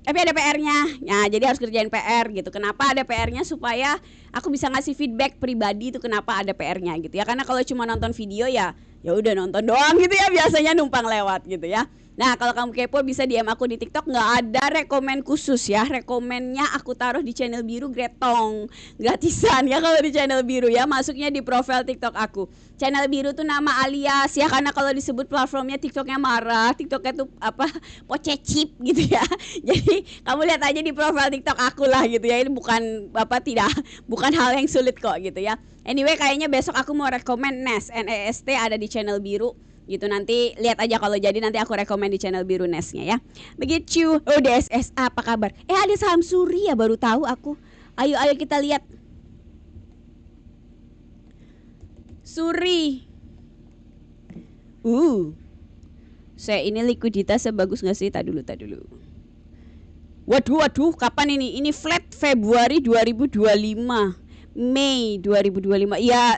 tapi ada PR-nya. Nah jadi harus kerjain PR gitu. Kenapa ada PR-nya? Supaya aku bisa ngasih feedback pribadi itu kenapa ada PR-nya gitu ya. Karena kalau cuma nonton video ya udah nonton doang gitu ya, biasanya numpang lewat gitu ya. Nah kalau kamu kepo bisa DM aku di TikTok, nggak ada rekomen khusus ya. Rekomennya aku taruh di channel biru Gretong, gratisan ya kalau di channel biru ya, masuknya di profil TikTok aku. Channel biru tuh nama alias ya, karena kalau disebut platformnya TikToknya marah, TikToknya tuh pocecip gitu ya. Jadi kamu lihat aja di profil TikTok aku lah gitu ya. Ini bukan hal yang sulit kok gitu ya. Anyway, kayaknya besok aku mau rekomen NEST, NEST ada di channel biru gitu. Nanti lihat aja, kalau jadi nanti aku rekomen di channel biru NEST-nya ya. Begitu. Oh, DSSA apa kabar? Ada saham Suri ya, baru tahu aku. Ayo kita lihat. Suri. Saya ini likuiditasnya bagus nggak sih? Tak dulu. Waduh, kapan ini? Ini flat Februari 2025. Mei 2025. Ya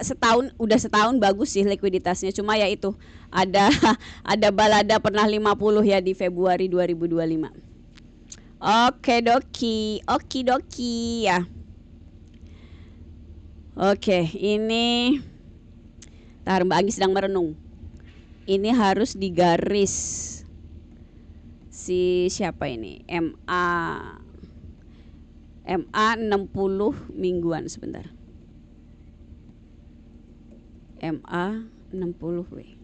udah setahun bagus sih likuiditasnya. Cuma ya itu ada balada pernah 50 ya di Februari 2025. Oke doki ya. Oke, ini Mbak Anggi sedang merenung. Ini harus digaris. Si siapa ini? MA 60 mingguan, sebentar. MA 60W.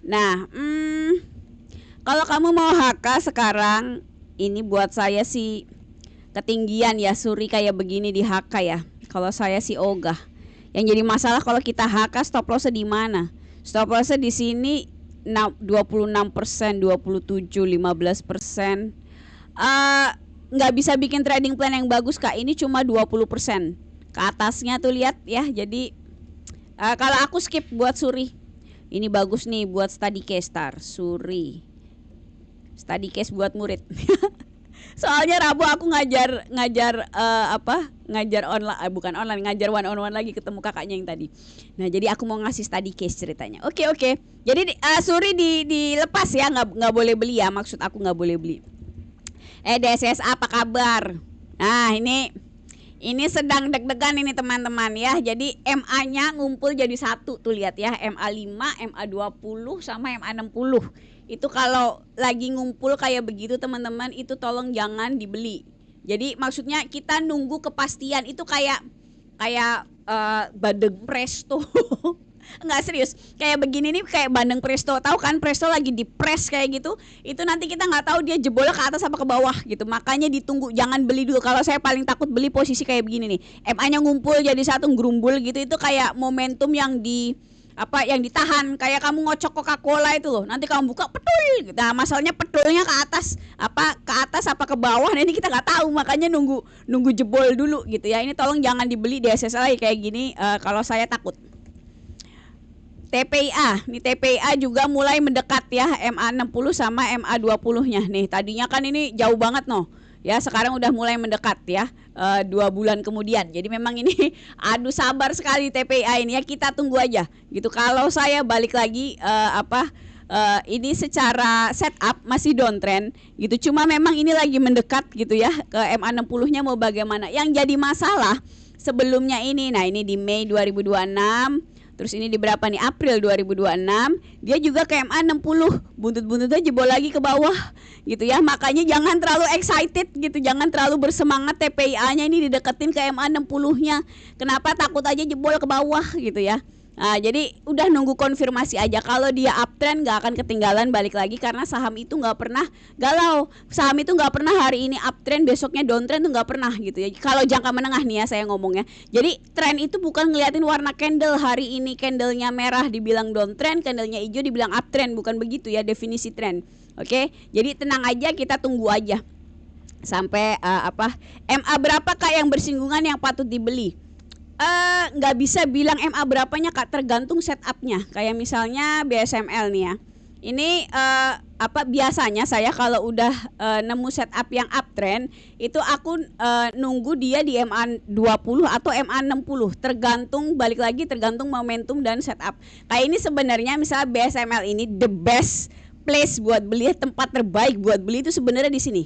Nah, kalau kamu mau HK sekarang, ini buat saya sih ketinggian ya, Suri kayak begini di HK ya. Kalau saya sih ogah. Yang jadi masalah kalau kita HK, stop loss-nya di mana? Stop loss-nya di sini 26%, 27, 15%. Nggak bisa bikin trading plan yang bagus Kak. Ini cuma 20%. Ke atasnya tuh lihat ya. Jadi kalau aku skip buat Suri. Ini bagus nih buat study case Suri. Study case buat murid. Soalnya Rabu aku ngajar online, bukan online, ngajar one on one lagi, ketemu kakaknya yang tadi. Nah jadi aku mau ngasih study case ceritanya. Oke. Jadi Suri dilepas ya, nggak boleh beli ya, maksud aku nggak boleh beli. DSSA apa kabar? Nah ini sedang deg-degan ini teman-teman ya. Jadi MA-nya ngumpul jadi satu tuh, lihat ya, MA5, MA20 sama MA60. Itu kalau lagi ngumpul kayak begitu teman-teman, itu tolong jangan dibeli. Jadi maksudnya kita nunggu kepastian, itu kayak Bandeng Presto. Enggak, serius, kayak begini nih, kayak Bandeng Presto. Tahu kan Presto lagi di press kayak gitu, itu nanti kita nggak tahu dia jebolnya ke atas apa ke bawah gitu. Makanya ditunggu, jangan beli dulu. Kalau saya paling takut beli posisi kayak begini nih, MA-nya ngumpul jadi satu, gerumbul gitu. Itu kayak momentum yang ditahan, kayak kamu ngocok Coca-Cola itu loh. Nanti kamu buka petul. Nah, masalahnya petulnya ke atas apa ke bawah. Nah, ini kita nggak tahu, makanya nunggu jebol dulu gitu ya. Ini tolong jangan dibeli di SSL kayak gini, kalau saya takut. TPIA, nih TPIA juga mulai mendekat ya, MA60 sama MA20-nya. Nih, tadinya kan ini jauh banget noh. Ya, sekarang udah mulai mendekat ya. 2 bulan kemudian. Jadi memang ini aduh sabar sekali TPI ini ya, kita tunggu aja gitu. Kalau saya balik lagi ini secara setup masih downtrend gitu. Cuma memang ini lagi mendekat gitu ya ke MA60-nya mau bagaimana. Yang jadi masalah sebelumnya ini, nah ini di Mei 2026, terus ini di berapa nih, April 2026, dia juga ke MA60, buntut-buntutnya jebol lagi ke bawah gitu ya. Makanya jangan terlalu excited gitu, jangan terlalu bersemangat TPIA-nya ini dideketin ke MA60-nya. Kenapa? Takut aja jebol ke bawah gitu ya. Nah, jadi udah nunggu konfirmasi aja. Kalau dia uptrend nggak akan ketinggalan balik lagi, karena saham itu nggak pernah galau. Saham itu nggak pernah hari ini uptrend besoknya downtrend, tuh nggak pernah gitu ya. Kalau jangka menengah nih ya saya ngomongnya. Jadi tren itu bukan ngeliatin warna candle. Hari ini candlenya merah dibilang downtrend, candlenya hijau dibilang uptrend, bukan begitu ya definisi tren. Oke, jadi tenang aja, kita tunggu aja sampai MA berapa kak yang bersinggungan yang patut dibeli. Nggak bisa bilang MA berapanya kak, tergantung setupnya. Kayak misalnya BSML nih ya, ini biasanya saya kalau udah nemu setup yang uptrend itu aku nunggu dia di MA20 atau MA60, tergantung, balik lagi tergantung momentum dan setup. Kayak ini sebenarnya misalnya BSML ini the best place buat beli, tempat terbaik buat beli itu sebenarnya di sini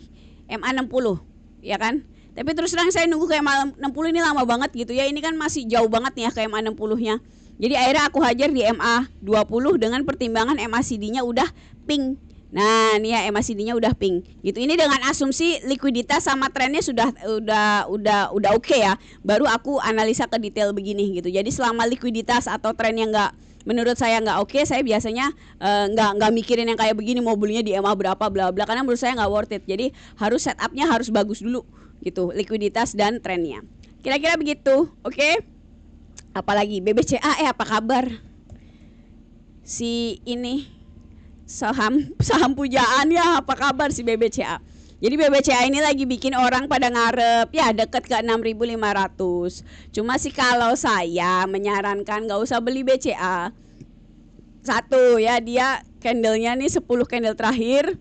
MA60 ya kan. Tapi terus terang saya nunggu ke MA60 ini lama banget gitu ya. Ini kan masih jauh banget nih ya ke MA60-nya. Jadi akhirnya aku hajar di MA20 dengan pertimbangan MACD-nya udah pink. Nah, nih ya MACD-nya udah pink. Gitu. Ini dengan asumsi likuiditas sama trennya sudah oke ya. Baru aku analisa ke detail begini gitu. Jadi selama likuiditas atau trennya menurut saya nggak oke, saya biasanya nggak mikirin yang kayak begini mau belinya di MA berapa bla bla, karena menurut saya nggak worth it. Jadi harus setupnya harus bagus dulu gitu, likuiditas dan trennya. Kira-kira begitu, oke? Apalagi BBCA apa kabar? Si ini saham pujaan ya, apa kabar si BBCA? Jadi BBCA ini lagi bikin orang pada ngarep ya deket ke 6.500. Cuma sih kalau saya menyarankan nggak usah beli BCA. Satu ya, dia candlenya nih 10 candle terakhir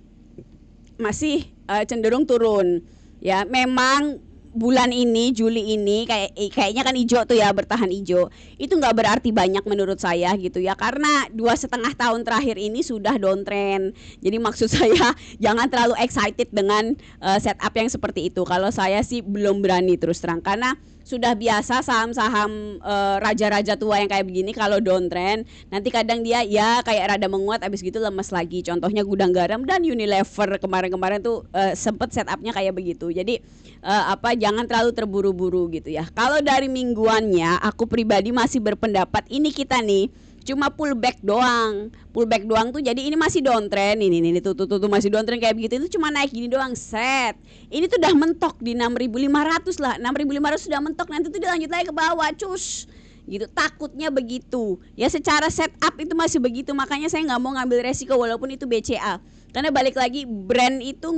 masih cenderung turun. Ya, memang bulan ini Juli ini kayaknya kan hijau tuh ya, bertahan hijau. Itu nggak berarti banyak menurut saya gitu ya, karena 2,5 tahun terakhir ini sudah downtrend. Jadi maksud saya jangan terlalu excited dengan setup yang seperti itu. Kalau saya sih belum berani terus terang, karena sudah biasa saham-saham raja-raja tua yang kayak begini kalau downtrend nanti kadang dia ya kayak rada menguat, abis gitu lemes lagi. Contohnya Gudang Garam dan Unilever kemarin-kemarin tuh sempet setupnya kayak begitu. Jadi jangan terlalu terburu-buru gitu ya. Kalau dari mingguannya aku pribadi masih berpendapat ini kita nih cuma pullback doang tuh. Jadi ini masih downtrend, ini tuh masih downtrend kayak begitu. Itu cuma naik gini doang, set. Ini tuh udah mentok di 6.500 lah, 6.500 sudah mentok, nanti tuh dilanjut lagi ke bawah, cus gitu. Takutnya begitu ya, secara setup itu masih begitu. Makanya saya nggak mau ngambil resiko walaupun itu BCA, karena balik lagi brand itu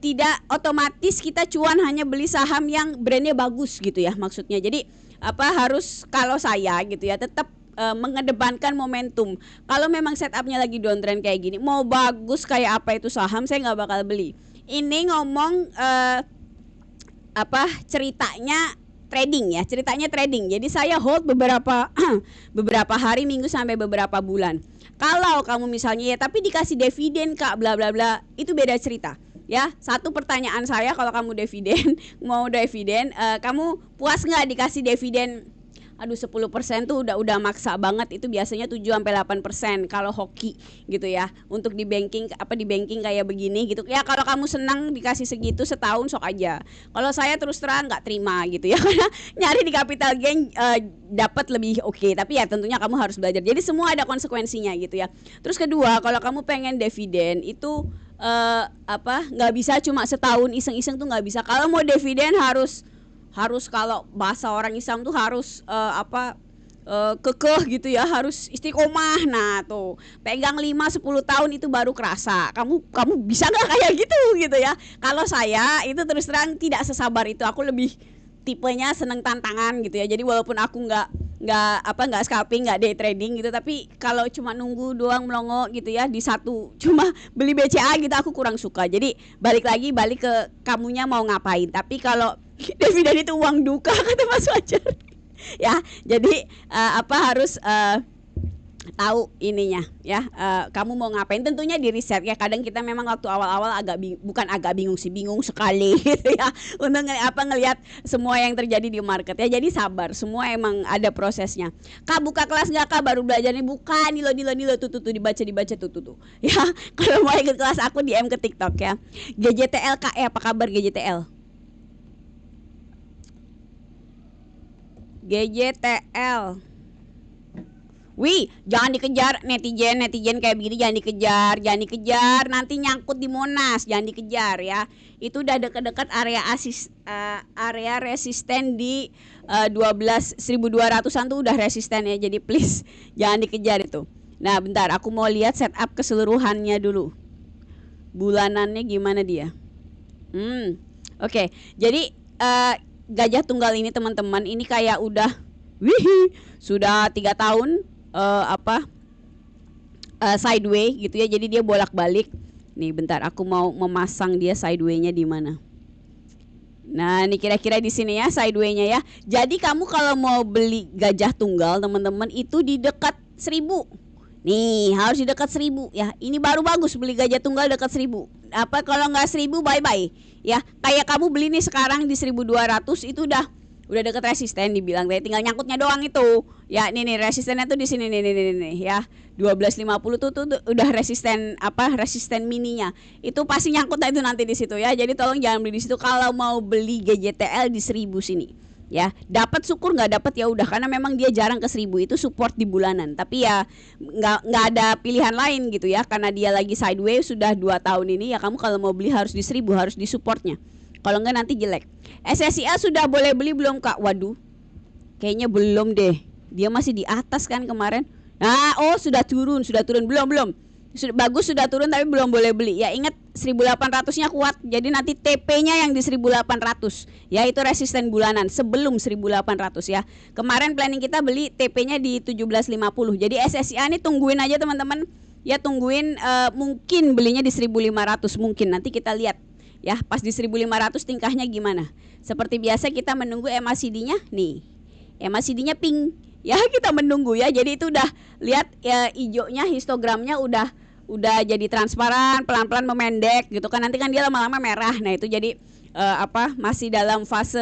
tidak otomatis kita cuan hanya beli saham yang brandnya bagus gitu ya maksudnya. Jadi harus, kalau saya gitu ya, tetap mengedepankan momentum. Kalau memang setupnya lagi downtrend kayak gini, mau bagus kayak apa itu saham, saya nggak bakal beli. Ini ngomong ceritanya trading. Jadi saya hold beberapa hari, minggu sampai beberapa bulan. Kalau kamu misalnya ya tapi dikasih dividen kak bla bla bla, itu beda cerita. Ya, satu pertanyaan saya, kalau kamu mau dividen, kamu puas nggak dikasih dividen? Aduh 10% tuh udah maksa banget. Itu biasanya 7-8% kalau hoki gitu ya. Untuk di banking kayak begini gitu. Ya kalau kamu senang dikasih segitu setahun sok aja. Kalau saya terus terang nggak terima gitu ya. Karena nyari di capital gain dapat lebih oke. Tapi ya tentunya kamu harus belajar. Jadi semua ada konsekuensinya gitu ya. Terus kedua, kalau kamu pengen dividen itu nggak bisa cuma setahun iseng-iseng tuh nggak bisa. Kalau mau dividen harus kalau bahasa orang Islam tuh harus kekeh gitu ya, harus istiqomah. Nah tuh pegang 5-10 tahun itu baru kerasa. Kamu bisa nggak kayak gitu ya. Kalau saya itu terus terang tidak sesabar itu. Aku lebih tipenya seneng tantangan gitu ya. Jadi walaupun aku nggak scalping, nggak day trading gitu, tapi kalau cuma nunggu doang melongo gitu ya di satu cuma beli BCA gitu, aku kurang suka. Jadi balik ke kamunya mau ngapain. Tapi kalau Dividen itu uang duka kata Mas Fajar. Ya, jadi harus tahu ininya ya, kamu mau ngapain, tentunya di riset ya. Kadang kita memang waktu awal-awal bukan agak bingung sih, bingung sekali gitu ya, untuk ngelihat semua yang terjadi di market ya. Jadi sabar, semua emang ada prosesnya. Kak, buka kelas nggak Kak, baru belajar nih? Bukan, nilo tuh dibaca tuh ya. Kalau mau ikut kelas aku DM ke TikTok ya. GJTL Kak, apa kabar GJTL? GJTL. Wih, jangan dikejar netizen kayak begini, jangan dikejar, nanti nyangkut di Monas, jangan dikejar ya. Itu udah dekat-dekat area resisten di 1.200-an tuh udah resisten ya. Jadi please jangan dikejar itu. Nah, bentar, aku mau lihat setup keseluruhannya dulu. Bulanannya gimana dia? Oke. Jadi gajah tunggal ini teman-teman, ini kayak udah sudah 3 tahun sideway gitu ya. Jadi dia bolak-balik. Nih bentar, aku mau memasang dia sideway-nya di mana. Nah, ini kira-kira di sini ya sideway-nya ya. Jadi kamu kalau mau beli gajah tunggal teman-teman, itu di dekat 1.000. Nih, harus di dekat 1.000 ya. Ini baru bagus beli gajah tunggal dekat 1.000. Kalau nggak 1.000 bye-bye ya. Kayak kamu beli nih sekarang di 1.200, itu udah deket resisten dibilang, tinggal nyangkutnya doang itu ya. Nih resistennya tuh di sini nih ya, 1250 tuh udah resisten mininya itu pasti nyangkut itu nanti di situ ya. Jadi tolong jangan beli di situ kalau mau beli GJTL di 1.000 sini ya. Dapat syukur, nggak dapat ya udah, karena memang dia jarang ke 1.000, itu support di bulanan. Tapi ya nggak ada pilihan lain gitu ya, karena dia lagi sideways sudah 2 tahun ini ya. Kamu kalau mau beli harus di 1.000, harus di supportnya, kalau enggak nanti jelek. SSIA sudah boleh beli belum Kak? Waduh, kayaknya belum deh. Dia masih di atas kan kemarin. Nah, sudah turun belum. Bagus, sudah turun tapi belum boleh beli. Ya ingat 1.800-nya kuat. Jadi nanti TP-nya yang di 1.800. Ya itu resisten bulanan sebelum 1.800 ya. Kemarin planning kita beli TP-nya di 1750. Jadi SSIA ini tungguin aja teman-teman. Ya tungguin, mungkin belinya di 1.500 mungkin. Nanti kita lihat. Ya, pas di 1.500 tingkahnya gimana. Seperti biasa kita menunggu MACD-nya nih. MACD-nya pink. Ya, kita menunggu ya. Jadi itu udah lihat ya, hijaunya histogramnya udah jadi transparan, pelan-pelan memendek gitu kan. Nanti kan dia lama-lama merah. Nah, itu jadi masih dalam fase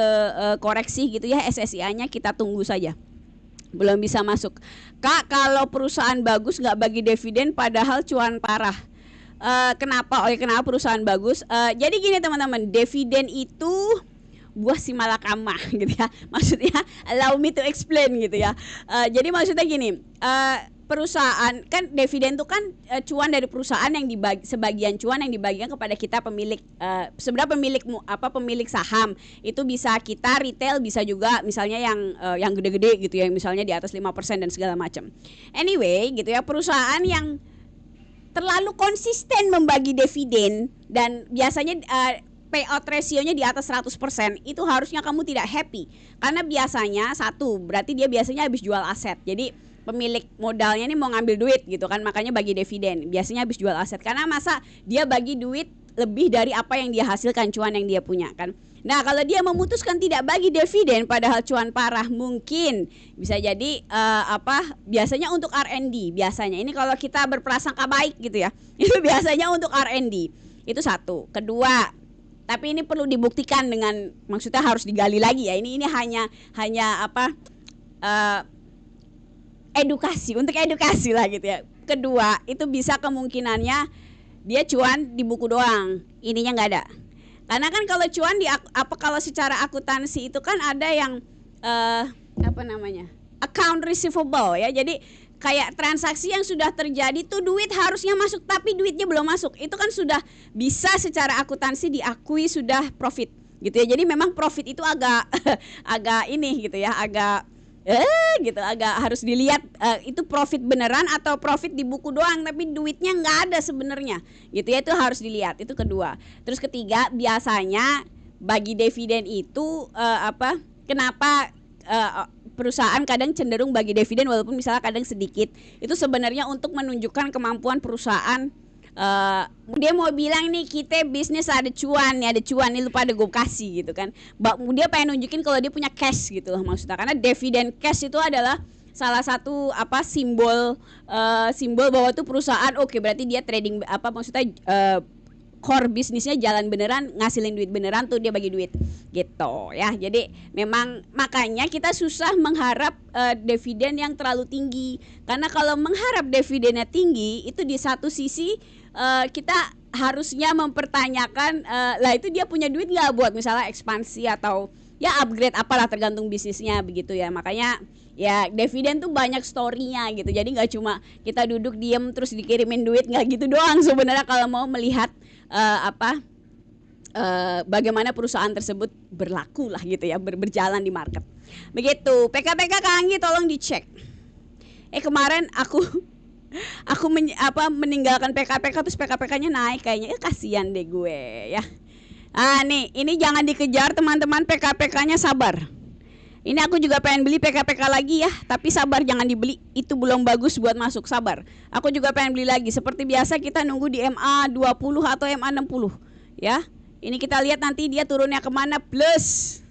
koreksi gitu ya. SSIA-nya kita tunggu saja. Belum bisa masuk. Kak, kalau perusahaan bagus nggak bagi dividen padahal cuan parah. Kenapa? Kenapa perusahaan bagus? Jadi gini teman-teman, dividen itu buah si malakama gitu ya. Maksudnya allow me to explain gitu ya. Jadi maksudnya gini, perusahaan kan dividen itu kan cuan dari perusahaan yang sebagian cuan yang dibagikan kepada kita pemilik, sebenarnya pemilik saham. Itu bisa kita retail, bisa juga misalnya yang gede-gede gitu ya, misalnya di atas 5% dan segala macam. Anyway gitu ya, perusahaan yang terlalu konsisten membagi dividen dan biasanya payout ratio-nya di atas 100%, itu harusnya kamu tidak happy. Karena biasanya berarti dia biasanya habis jual aset. Jadi pemilik modalnya ini mau ngambil duit gitu kan, makanya bagi dividen. Biasanya habis jual aset. Karena masa dia bagi duit lebih dari apa yang dia hasilkan, cuan yang dia punya kan. Nah, kalau dia memutuskan tidak bagi dividen padahal cuan parah, mungkin bisa jadi biasanya untuk R&D. Biasanya ini kalau kita berprasangka baik gitu ya. Itu biasanya untuk R&D. Itu satu. Kedua, tapi ini perlu dibuktikan dengan, maksudnya harus digali lagi ya. Ini hanya edukasi, untuk edukasi lah gitu ya. Kedua, itu bisa kemungkinannya dia cuan di buku doang, ininya nggak ada. Karena kan kalau cuan kalau secara akuntansi itu kan ada yang account receivable ya. Jadi kayak transaksi yang sudah terjadi tuh duit harusnya masuk tapi duitnya belum masuk. Itu kan sudah bisa secara akuntansi diakui sudah profit gitu ya. Jadi memang profit itu agak agak ini gitu ya, agak harus dilihat itu profit beneran atau profit di buku doang tapi duitnya nggak ada sebenarnya gitu ya. Itu harus dilihat. Itu kedua. Terus ketiga, biasanya bagi dividen itu kenapa perusahaan kadang cenderung bagi dividen walaupun misalnya kadang sedikit, itu sebenarnya untuk menunjukkan kemampuan perusahaan Dia mau bilang nih kita bisnis ada cuan nih lu pada gue kasih gitu kan. Dia pengen nunjukin kalau dia punya cash gitu loh maksudnya, karena dividen cash itu adalah salah satu simbol bahwa tuh perusahaan oke, berarti dia trading maksudnya core bisnisnya jalan beneran, ngasilin duit beneran tuh, dia bagi duit gitu ya. Jadi memang makanya kita susah mengharap dividen yang terlalu tinggi, karena kalau mengharap dividennya tinggi itu di satu sisi kita harusnya mempertanyakan lah itu dia punya duit nggak buat misalnya ekspansi atau ya upgrade apalah, tergantung bisnisnya begitu ya. Makanya ya dividen tuh banyak story-nya gitu, jadi nggak cuma kita duduk diem terus dikirimin duit, nggak gitu doang sebenarnya kalau mau melihat bagaimana perusahaan tersebut berlaku lah gitu ya, berjalan di market begitu. PKPK Kak Anggi tolong dicek. Kemarin aku meninggalkan PKPK terus PKPK-nya naik kayaknya, kasihan deh gue ya. Nih ini jangan dikejar teman-teman, PKPK-nya sabar. Ini aku juga pengen beli PKPK lagi ya, tapi sabar jangan dibeli, itu belum bagus buat masuk, sabar. Aku juga pengen beli lagi, seperti biasa kita nunggu di MA 20 atau MA 60 ya. Ini kita lihat nanti dia turunnya kemana, plus.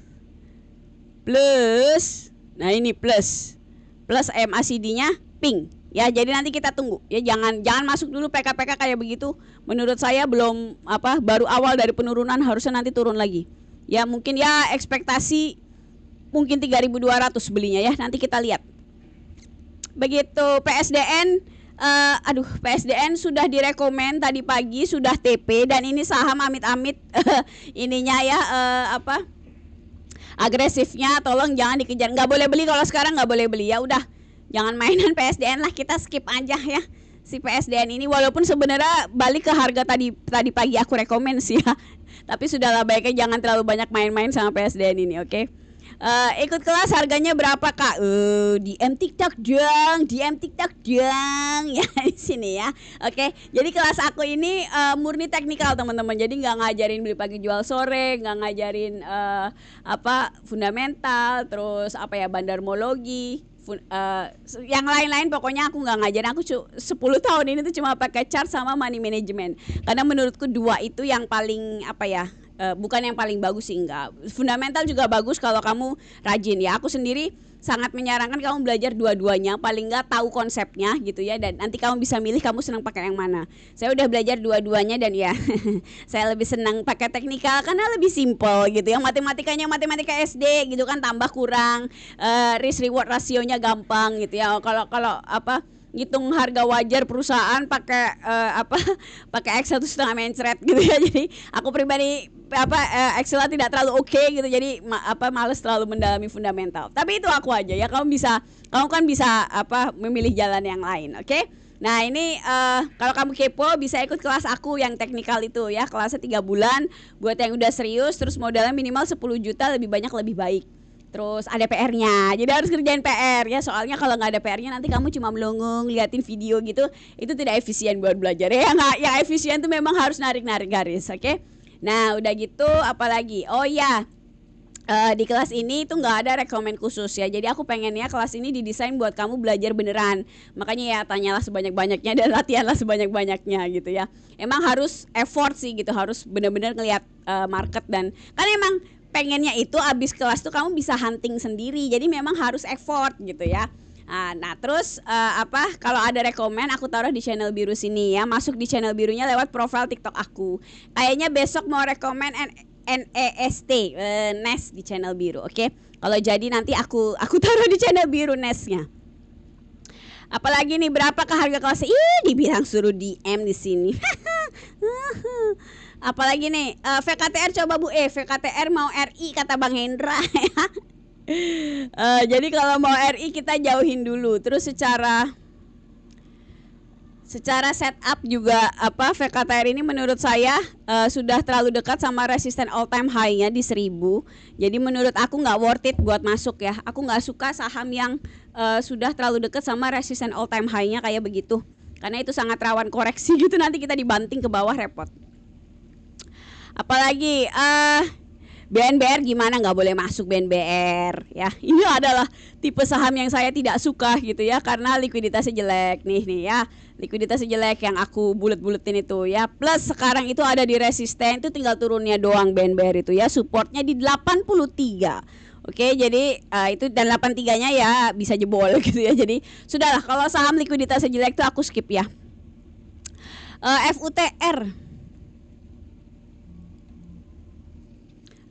Nah ini plus MACD-nya pink ya, jadi nanti kita tunggu ya, jangan masuk dulu PKPK kayak begitu. Menurut saya belum baru awal dari penurunan, harusnya nanti turun lagi ya. Mungkin ya ekspektasi mungkin 3.200 belinya ya, nanti kita lihat begitu. PSDN PSDN sudah direkomend tadi pagi, sudah TP, dan ini saham amit-amit ininya ya agresifnya, tolong jangan dikejar, nggak boleh beli kalau sekarang, nggak boleh beli ya. Udah jangan mainan PSDN lah, kita skip aja ya si PSDN ini, walaupun sebenarnya balik ke harga tadi pagi aku rekomend sih ya, tapi sudahlah, baiknya jangan terlalu banyak main-main sama PSDN ini, oke? Ikut kelas harganya berapa Kak? DM TikTok dong ya di sini ya. Oke, jadi kelas aku ini murni teknikal teman-teman. Jadi nggak ngajarin beli pagi jual sore, nggak ngajarin fundamental, terus bandarmologi, yang lain-lain pokoknya aku nggak ngajarin. Aku 10 tahun ini tuh cuma pakai chart sama money management, karena menurutku dua itu yang paling bukan yang paling bagus sih, enggak. Fundamental juga bagus kalau kamu rajin ya. Aku sendiri sangat menyarankan kamu belajar dua-duanya, paling enggak tahu konsepnya gitu ya, dan nanti kamu bisa milih kamu senang pakai yang mana. Saya udah belajar dua-duanya dan ya saya lebih senang pakai teknikal karena lebih simple gitu ya. Matematikanya matematika SD gitu kan, tambah kurang, risk reward rasionya gampang gitu ya. Kalau ngitung harga wajar perusahaan pakai pakai Excel tuh setengah mencret gitu ya. Jadi aku pribadi Excel tidak terlalu oke gitu, jadi males terlalu mendalami fundamental. Tapi itu aku aja ya, kamu kan bisa memilih jalan yang lain, oke? Nah ini kalau kamu kepo bisa ikut kelas aku yang teknikal itu ya, kelasnya 3 bulan buat yang udah serius, terus modalnya minimal 10 juta, lebih banyak lebih baik. Terus ada PR-nya, jadi harus kerjain PR ya, soalnya kalau nggak ada PR-nya nanti kamu cuma melongo liatin video gitu, itu tidak efisien buat belajar ya. Yang efisien tuh memang harus narik garis, oke? Nah udah gitu apalagi, oh ya, di kelas ini tuh nggak ada rekomen khusus ya, jadi aku pengennya kelas ini didesain buat kamu belajar beneran, makanya ya tanyalah sebanyak-banyaknya dan latihanlah sebanyak-banyaknya gitu ya. Emang harus effort sih gitu, harus bener-bener ngeliat market, dan kan emang pengennya itu abis kelas tuh kamu bisa hunting sendiri, jadi memang harus effort gitu ya. Nah terus kalau ada rekomen aku taruh di channel biru sini ya, masuk di channel birunya lewat profile TikTok aku. Kayaknya besok mau rekomen NEST, NES di channel biru, oke? Kalau jadi nanti aku taruh di channel biru NES-nya. Apalagi nih, berapakah harga kelas? Dibilang suruh DM di sini. Apalagi nih, VKTR coba Bu, VKTR mau RI kata Bang Hendra ya. Jadi kalau mau RI kita jauhin dulu. Terus secara setup juga VKTR ini menurut saya sudah terlalu dekat sama resisten all time high-nya di 1000. Jadi menurut aku nggak worth it buat masuk ya. Aku nggak suka saham yang sudah terlalu dekat sama resisten all time high-nya kayak begitu, karena itu sangat rawan koreksi gitu, nanti kita dibanting ke bawah repot. Apalagi BNBR gimana, nggak boleh masuk BNBR ya. Ini adalah tipe saham yang saya tidak suka gitu ya, karena likuiditasnya jelek nih ya. Likuiditasnya jelek yang aku bulet-buletin itu ya. Plus sekarang itu ada di resisten, itu tinggal turunnya doang BNBR itu ya. Supportnya di 83. Oke, jadi itu dan 83-nya ya bisa jebol gitu ya. Jadi sudahlah, kalau saham likuiditasnya jelek tuh aku skip ya. FUTR.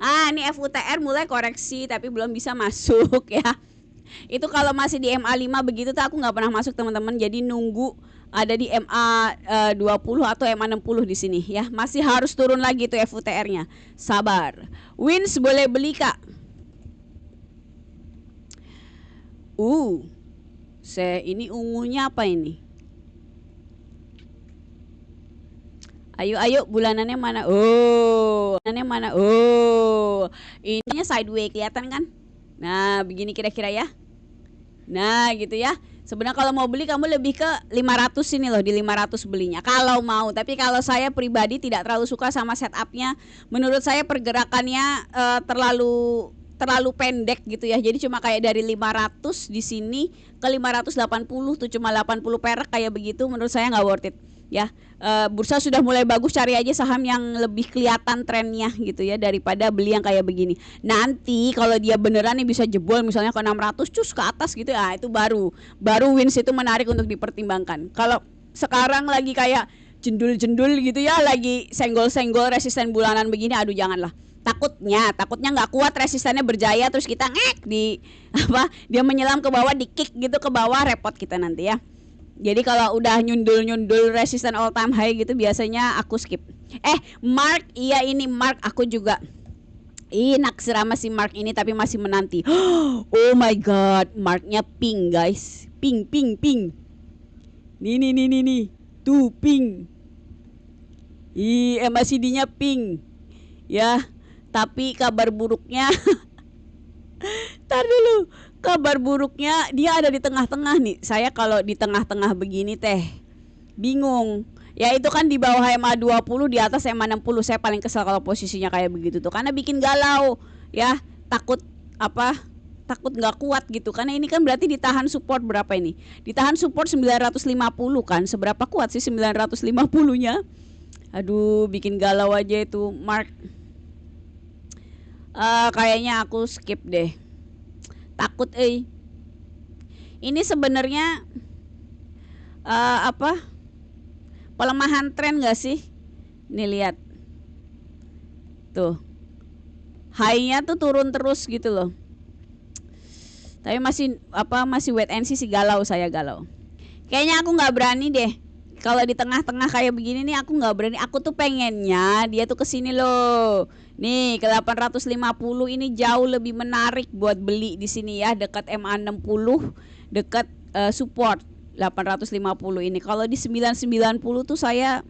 Ini FUTR mulai koreksi tapi belum bisa masuk ya. Itu kalau masih di MA5 begitu tuh aku nggak pernah masuk teman-teman. Jadi nunggu ada di MA20 atau MA60 di sini ya. Masih harus turun lagi tuh FUTR-nya. Sabar. Wins boleh beli Kak. Ini ungunya apa ini? Ayo bulanannya mana? Bulanannya mana? Ininya sideways kelihatan kan? Nah, begini kira-kira ya. Nah, gitu ya. Sebenarnya kalau mau beli kamu lebih ke 500 ini loh, di 500 belinya kalau mau. Tapi kalau saya pribadi tidak terlalu suka sama setupnya. Menurut saya pergerakannya terlalu pendek gitu ya. Jadi cuma kayak dari 500 di sini ke 580 tuh cuma 80 perak kayak begitu, menurut saya nggak worth it ya. Bursa sudah mulai bagus, cari aja saham yang lebih kelihatan trennya gitu ya, daripada beli yang kayak begini. Nanti kalau dia beneran nih bisa jebol misalnya ke 600 cus ke atas gitu ya, itu baru wins itu menarik untuk dipertimbangkan. Kalau sekarang lagi kayak jendul-jendul gitu ya, lagi senggol-senggol resisten bulanan begini, aduh janganlah. Takutnya nggak kuat resistennya berjaya terus kita dia menyelam ke bawah, di kick gitu ke bawah, repot kita nanti ya. Jadi kalau udah nyundul resisten all time high gitu biasanya aku skip. Mark, iya ini Mark aku juga naksir sama si Mark ini tapi masih menanti. Oh my god, Marknya pink guys, pink. Nih. Tuh pink. MACD-nya pink. Ya, tapi kabar buruknya tar dulu. Kabar buruknya dia ada di tengah-tengah nih. Saya kalau di tengah-tengah begini teh bingung. Ya itu kan di bawah MA20, di atas MA60. Saya paling kesel kalau posisinya kayak begitu tuh, karena bikin galau ya. Takut nggak kuat gitu. Karena ini kan berarti ditahan support berapa ini? Ditahan support 950 kan. Seberapa kuat sih 950-nya? Aduh, bikin galau aja itu Mark. Kayaknya aku skip deh. Takut ini sebenarnya pelemahan tren gak sih? Nih lihat tuh, high-nya tuh turun terus gitu loh. Tapi masih wait and see sih, saya galau. Kayaknya aku nggak berani deh kalau di tengah-tengah kayak begini nih, aku nggak berani. Aku tuh pengennya dia tuh kesini loh. Nih ke 850 ini jauh lebih menarik buat beli di sini ya, dekat MA60, dekat support 850 ini. Kalau di 990 tuh saya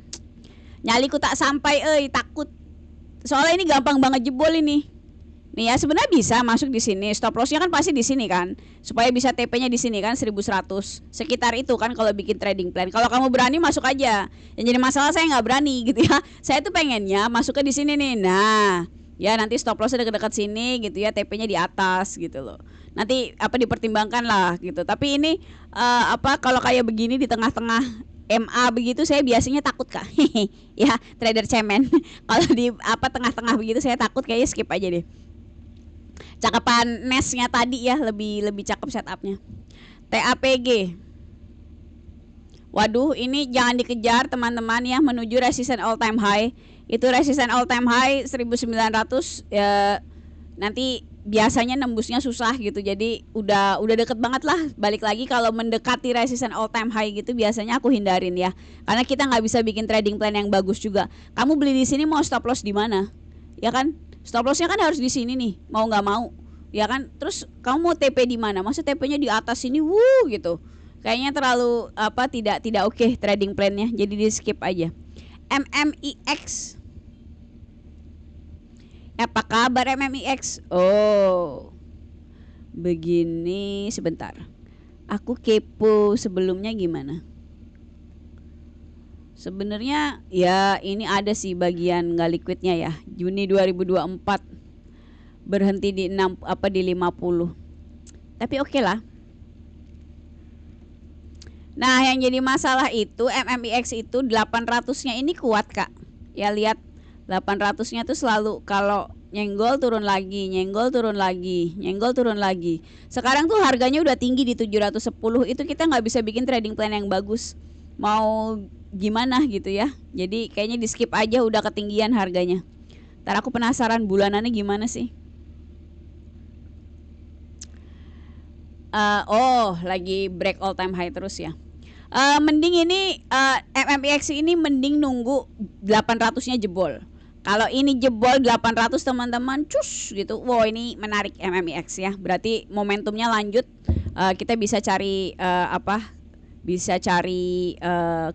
nyaliku tak sampai, takut. Soalnya ini gampang banget jebol ini. Nih ya, sebenarnya bisa masuk di sini. Stop lossnya kan pasti di sini kan, supaya bisa TP-nya di sini kan 1100 sekitar itu kan kalau bikin trading plan. Kalau kamu berani masuk aja. Yang jadi masalah saya nggak berani gitu ya. Saya tuh pengennya masuknya di sini nih. Nah, ya nanti stop lossnya dekat-dekat sini gitu ya, TP-nya di atas gitu loh. Nanti dipertimbangkan lah gitu. Tapi ini kalau kayak begini di tengah-tengah MA begitu saya biasanya takut Kak. Ya, trader cemen. Kalau di tengah-tengah begitu saya takut, kayaknya skip aja deh. Cakapan nesnya tadi ya, lebih cakep setupnya. TAPG. Waduh, ini jangan dikejar teman-teman ya, menuju resisten all time high. Itu resisten all time high 1900 ya, nanti biasanya nembusnya susah gitu. Jadi udah deket banget lah. Balik lagi kalau mendekati resisten all time high gitu biasanya aku hindarin ya. Karena kita nggak bisa bikin trading plan yang bagus juga. Kamu beli di sini mau stop loss di mana? Ya kan? Stop lossnya kan harus di sini nih, mau nggak mau, ya kan? Terus kamu mau TP di mana? Masa TP-nya di atas sini, gitu. Kayaknya terlalu tidak oke trading plan-nya, jadi di skip aja. MMIX. Apa kabar MMIX? Oh, begini sebentar. Aku kepo sebelumnya gimana? Sebenarnya ya ini ada sih bagian nggak liquidnya ya. Juni 2024 berhenti di 50. Tapi oke lah. Nah, yang jadi masalah itu MMIX itu 800-nya ini kuat, Kak. Ya lihat 800-nya tuh selalu kalau nyenggol turun lagi, nyenggol turun lagi, nyenggol turun lagi. Sekarang tuh harganya udah tinggi di 710, itu kita nggak bisa bikin trading plan yang bagus. Mau gimana gitu ya. Jadi kayaknya di skip aja, udah ketinggian harganya. Ntar aku penasaran bulanannya gimana sih. Lagi break all time high terus ya. Mending ini MMIX ini mending nunggu 800-nya jebol. Kalau ini jebol 800 teman-teman, cus gitu. Wow, ini menarik MMIX ya. Berarti momentumnya lanjut. Kita bisa cari Bisa cari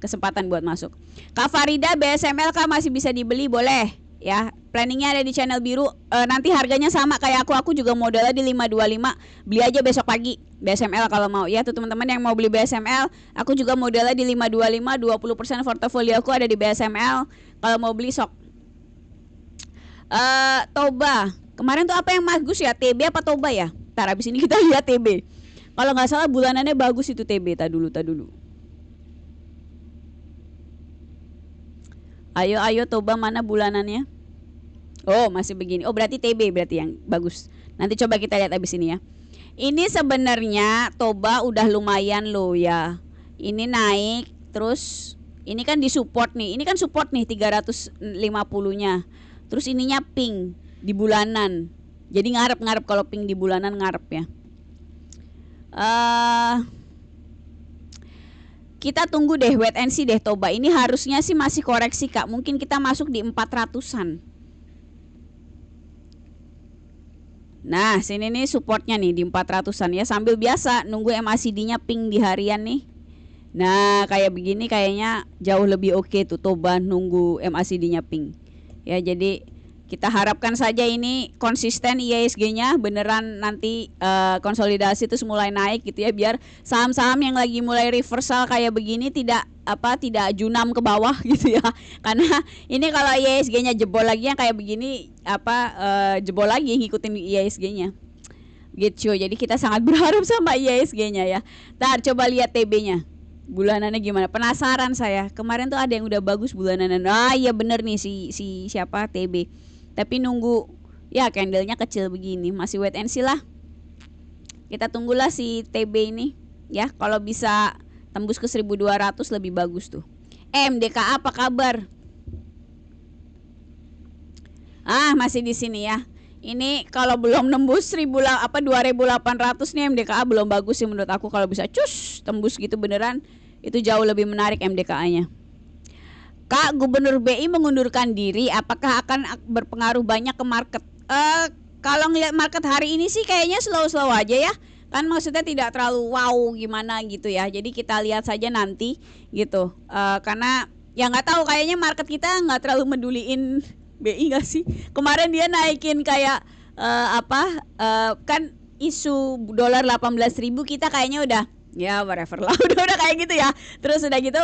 kesempatan buat masuk. Kak Farida, BSML Kak masih bisa dibeli, boleh ya. Planningnya ada di channel biru. Nanti harganya sama kayak aku juga modalnya di 525. Beli aja besok pagi BSML kalau mau ya tuh teman-teman yang mau beli BSML. Aku juga modalnya di 525, 20% portofolio aku ada di BSML. Kalau mau beli sok. Toba. Kemarin tuh apa yang bagus ya? TB apa Toba ya? Ntar abis ini kita lihat TB. Kalau nggak salah bulanannya bagus itu TB. Tak dulu. Ayo Toba, mana bulanannya? Oh, masih begini. Oh, berarti TB berarti yang bagus. Nanti coba kita lihat abis ini ya. Ini sebenarnya Toba udah lumayan loh ya. Ini naik terus ini kan di support nih. Ini kan support nih 350-nya. Terus ininya ping di bulanan. Jadi ngarep kalau ping di bulanan ngarep ya. Kita tunggu deh wait and see deh Toba. Ini harusnya sih masih koreksi Kak. Mungkin kita masuk di 400-an. Nah, sini nih supportnya nih di 400-an ya. Sambil biasa nunggu MACD-nya ping di harian nih. Nah, kayak begini kayaknya jauh lebih oke tuh Toba nunggu MACD-nya ping. Ya, jadi kita harapkan saja ini konsisten IISG-nya beneran nanti konsolidasi terus mulai naik gitu ya, biar saham-saham yang lagi mulai reversal kayak begini tidak junam ke bawah gitu ya. Karena ini kalau IISG-nya jebol lagi yang kayak begini jebol lagi ngikutin IISG-nya. Gitu. Jadi kita sangat berharap sama IISG-nya ya. Ntar coba lihat TB-nya. Bulanannya gimana? Penasaran saya. Kemarin tuh ada yang udah bagus bulanannya. Iya bener nih si siapa TB. Tapi nunggu ya candlenya kecil begini, masih wait and see lah. Kita tunggulah si TB ini ya, kalau bisa tembus ke 1200 lebih bagus tuh. MDKA apa kabar? Masih di sini ya. Ini kalau belum nembus 2800 nih MDKA belum bagus sih menurut aku. Kalau bisa tembus gitu beneran itu jauh lebih menarik MDKA-nya. Kak, Gubernur BI mengundurkan diri, apakah akan berpengaruh banyak ke market? Kalau ngeliat market hari ini sih kayaknya slow-slow aja ya. Kan maksudnya tidak terlalu wow gimana gitu ya. Jadi kita lihat saja nanti gitu. Karena ya nggak tahu, kayaknya market kita nggak terlalu meduliin BI nggak sih? Kemarin dia naikin kayak kan isu dolar 18.000, kita kayaknya udah ya whatever lah, udah kayak gitu ya. Terus udah gitu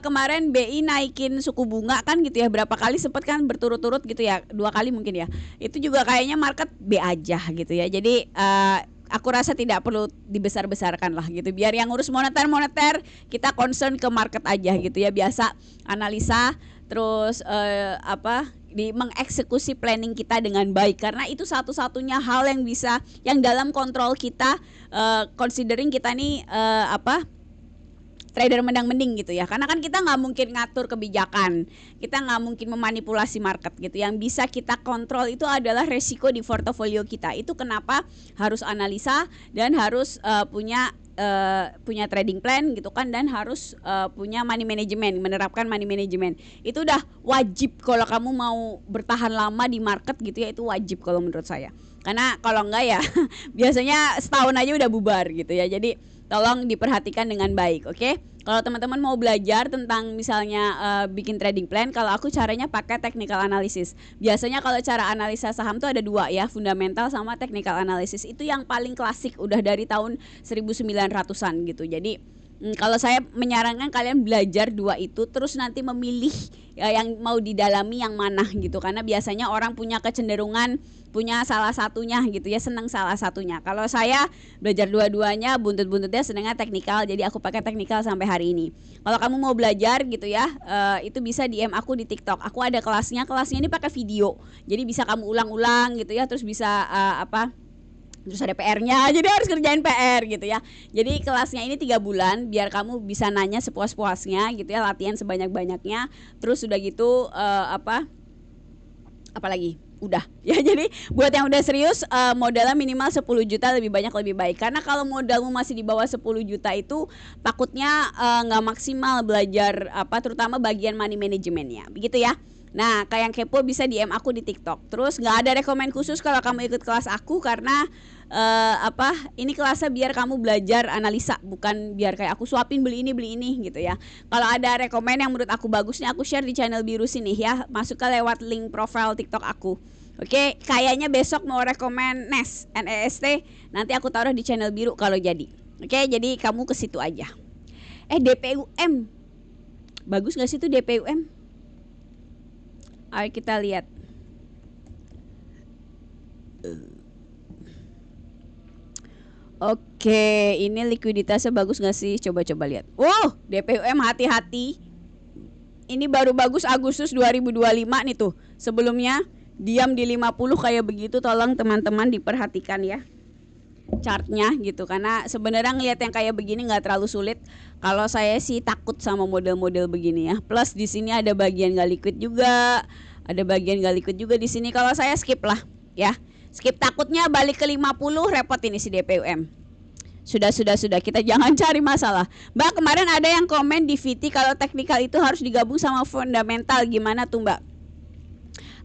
kemarin BI naikin suku bunga kan gitu ya, berapa kali sempat kan berturut-turut gitu ya, 2 kali mungkin ya. Itu juga kayaknya market B aja gitu ya. Jadi aku rasa tidak perlu dibesar-besarkan lah gitu. Biar yang ngurus moneter kita concern ke market aja gitu ya. Biasa analisa terus mengeksekusi planning kita dengan baik, karena itu satu-satunya hal yang dalam kontrol kita, considering kita nih trader mendang-mending gitu ya. Karena kan kita nggak mungkin ngatur kebijakan, kita nggak mungkin memanipulasi market gitu. Yang bisa kita kontrol itu adalah resiko di portofolio kita. Itu kenapa harus analisa dan harus punya trading plan gitu kan, dan harus punya money management, menerapkan money management. Itu udah wajib kalau kamu mau bertahan lama di market gitu ya, itu wajib kalau menurut saya. Karena kalau enggak ya biasanya setahun aja udah bubar gitu ya. Jadi tolong diperhatikan dengan baik, oke? Kalau teman-teman mau belajar tentang misalnya bikin trading plan, kalau aku caranya pakai technical analysis. Biasanya kalau cara analisa saham tuh ada 2 ya, fundamental sama technical analysis. Itu yang paling klasik, udah dari tahun 1900-an gitu. Jadi kalau saya menyarankan kalian belajar 2 itu, terus nanti memilih yang mau didalami yang mana gitu. Karena biasanya orang punya kecenderungan punya salah satunya gitu ya, seneng salah satunya. Kalau saya belajar dua-duanya, buntut-buntutnya senengnya teknikal, jadi aku pakai teknikal sampai hari ini. Kalau kamu mau belajar gitu ya, itu bisa DM aku di TikTok. Aku ada kelasnya ini pakai video, jadi bisa kamu ulang-ulang gitu ya, terus bisa terus ada PR-nya, jadi harus kerjain PR gitu ya. Jadi kelasnya ini 3 bulan biar kamu bisa nanya sepuas-puasnya gitu ya, latihan sebanyak-banyaknya. Terus udah gitu apalagi udah ya. Jadi buat yang udah serius, modalnya minimal 10 juta, lebih banyak lebih baik, karena kalau modalmu masih di bawah 10 juta itu takutnya nggak maksimal belajar terutama bagian money manajemennya begitu ya. Nah, kayak yang kepo bisa DM aku di TikTok. Terus nggak ada rekomen khusus kalau kamu ikut kelas aku, karena ini kelasnya biar kamu belajar analisa, bukan biar kayak aku suapin beli ini gitu ya. Kalau ada rekomen yang menurut aku bagusnya, aku share di channel biru sini ya, masuk ke lewat link profile TikTok aku. Oke, kayaknya besok mau rekomen NEST, nanti aku taruh di channel biru kalau jadi. Oke, jadi kamu ke situ aja. DPUM bagus nggak sih tuh DPUM? Ayo kita lihat. Oke, ini likuiditasnya bagus nggak sih? Coba lihat. Wow, DPUM hati-hati. Ini baru bagus Agustus 2025 nih tuh. Sebelumnya diam di 50 kayak begitu. Tolong teman-teman diperhatikan ya chartnya gitu, karena sebenarnya ngelihat yang kayak begini nggak terlalu sulit. Kalau saya sih takut sama model-model begini ya. Plus di sini ada bagian nggak liquid juga, ada bagian nggak liquid juga di sini. Kalau saya skip lah ya. Skip, takutnya balik ke 50 repot ini si DPUM. Sudah, kita jangan cari masalah. Mbak, kemarin ada yang komen di VT kalau teknikal itu harus digabung sama fundamental, gimana tuh Mbak?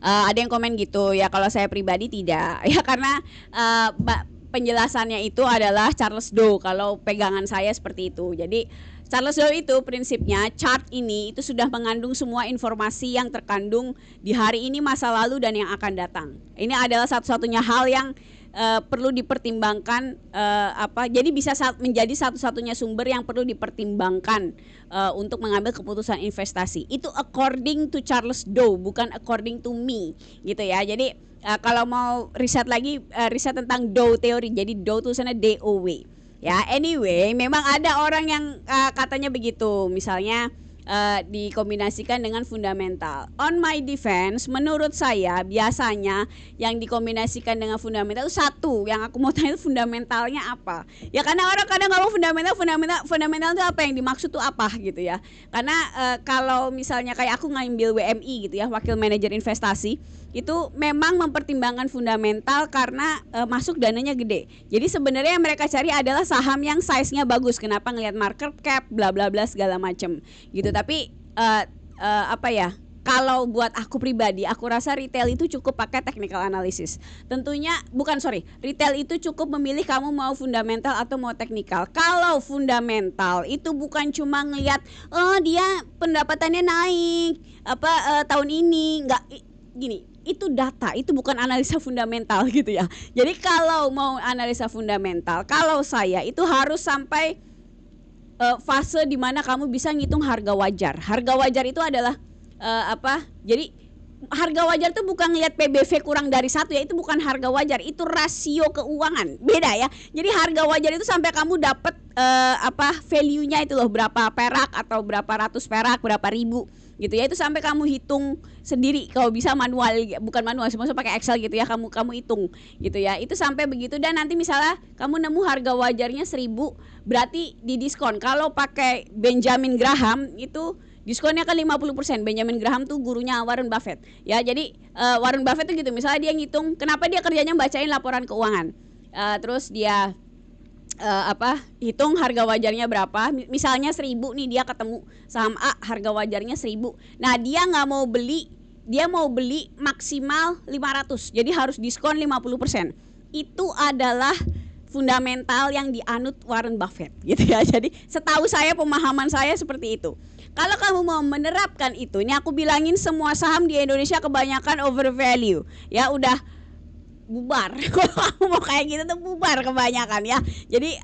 Ada yang komen gitu ya. Kalau saya pribadi tidak ya, karena penjelasannya itu adalah Charles Dow. Kalau pegangan saya seperti itu. Jadi Charles Dow itu prinsipnya chart ini itu sudah mengandung semua informasi yang terkandung di hari ini, masa lalu, dan yang akan datang. Ini adalah satu-satunya hal yang perlu dipertimbangkan, jadi bisa menjadi satu-satunya sumber yang perlu dipertimbangkan untuk mengambil keputusan investasi. Itu according to Charles Dow, bukan according to me gitu ya. Jadi kalau mau riset lagi, riset tentang Dow teori, jadi Dow tulisannya DOW. Ya, anyway, memang ada orang yang katanya begitu, misalnya dikombinasikan dengan fundamental. On my defense, menurut saya biasanya yang dikombinasikan dengan fundamental itu satu. Yang aku mau tanya itu fundamentalnya apa? Ya karena orang kadang ngomong fundamental itu apa, yang dimaksud tuh apa gitu ya. Karena kalau misalnya kayak aku ngambil WMI gitu ya, wakil manajer investasi, itu memang mempertimbangkan fundamental karena masuk dananya gede. Jadi sebenarnya yang mereka cari adalah saham yang size-nya bagus. Kenapa? Ngelihat market cap, bla bla bla segala macem gitu. Tapi kalau buat aku pribadi, aku rasa retail itu cukup pakai technical analysis. Tentunya retail itu cukup memilih kamu mau fundamental atau mau technical. Kalau fundamental itu bukan cuma ngelihat dia pendapatannya naik tahun ini, enggak gini. Itu data, itu bukan analisa fundamental gitu ya. Jadi kalau mau analisa fundamental, kalau saya itu harus sampai fase di mana kamu bisa ngitung harga wajar. Harga wajar itu adalah Jadi harga wajar itu bukan ngelihat PBV kurang dari 1 ya, itu bukan harga wajar, itu rasio keuangan. Beda ya. Jadi harga wajar itu sampai kamu dapat value-nya itu loh, berapa perak atau berapa ratus perak, berapa ribu gitu ya. Itu sampai kamu hitung sendiri, kalau bisa manual, bukan manual, semua pakai Excel gitu ya, kamu hitung gitu ya. Itu sampai begitu, dan nanti misalnya kamu nemu harga wajarnya 1000, berarti di diskon. Kalau pakai Benjamin Graham itu diskonnya kan 50%. Benjamin Graham tuh gurunya Warren Buffett. Ya, jadi Warren Buffett tuh gitu, misalnya dia ngitung, kenapa dia kerjanya bacain laporan keuangan. Terus dia hitung harga wajarnya berapa, misalnya 1000 nih, dia ketemu saham A harga wajarnya 1000. Nah, dia mau beli maksimal 500. Jadi harus diskon 50%. Itu adalah fundamental yang dianut Warren Buffett gitu ya. Jadi setahu saya, pemahaman saya seperti itu. Kalau kamu mau menerapkan itu, ini aku bilangin semua saham di Indonesia kebanyakan overvalue. Ya udah bubar. Kalau kamu mau kayak gitu tuh bubar kebanyakan ya. Jadi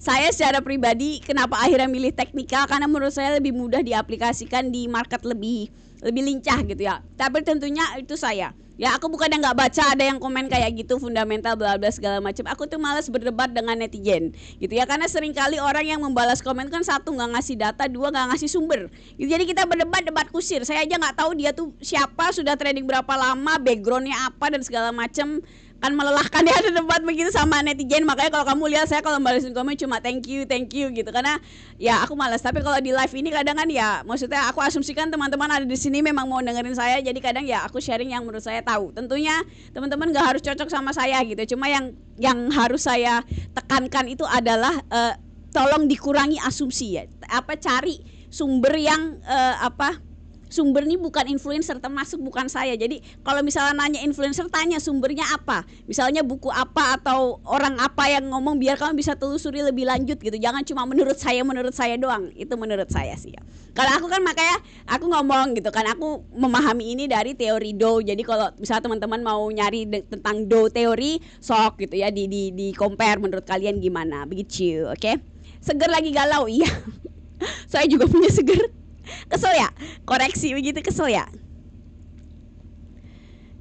saya secara pribadi kenapa akhirnya milih teknikal, karena menurut saya lebih mudah diaplikasikan di market, lebih lincah gitu ya. Tapi tentunya itu saya. Ya aku bukannya nggak baca ada yang komen kayak gitu fundamental bla bla segala macam. Aku tuh malas berdebat dengan netizen gitu ya, karena seringkali orang yang membalas komen kan satu nggak ngasih data, dua nggak ngasih sumber gitu. Jadi kita debat kusir. Saya aja nggak tahu dia tuh siapa, sudah trading berapa lama, backgroundnya apa dan segala macam. Kan melelahkan ya ada debat begitu sama netizen. Makanya kalau kamu lihat saya kalau balesin komen cuma thank you gitu, karena ya aku malas. Tapi kalau di live ini kadang kan ya maksudnya aku asumsikan teman-teman ada di sini memang mau dengerin saya, jadi kadang ya aku sharing yang menurut saya tahu. Tentunya teman-teman gak harus cocok sama saya gitu, cuma yang harus saya tekankan itu adalah tolong dikurangi asumsi ya, cari sumber yang sumber ini bukan influencer, termasuk bukan saya. Jadi kalau misalnya nanya influencer, tanya sumbernya apa, misalnya buku apa atau orang apa yang ngomong, biar kamu bisa telusuri lebih lanjut gitu. Jangan cuma menurut saya doang. Itu menurut saya sih ya. Kalau aku kan makanya aku ngomong gitu kan, aku memahami ini dari teori Dow. Jadi kalau misalnya teman-teman mau nyari tentang Dow teori, sok gitu ya, di compare menurut kalian gimana, begitu. Oke? Seger lagi galau, iya. Saya juga punya seger. Kesel ya, koreksi begitu, kesel ya.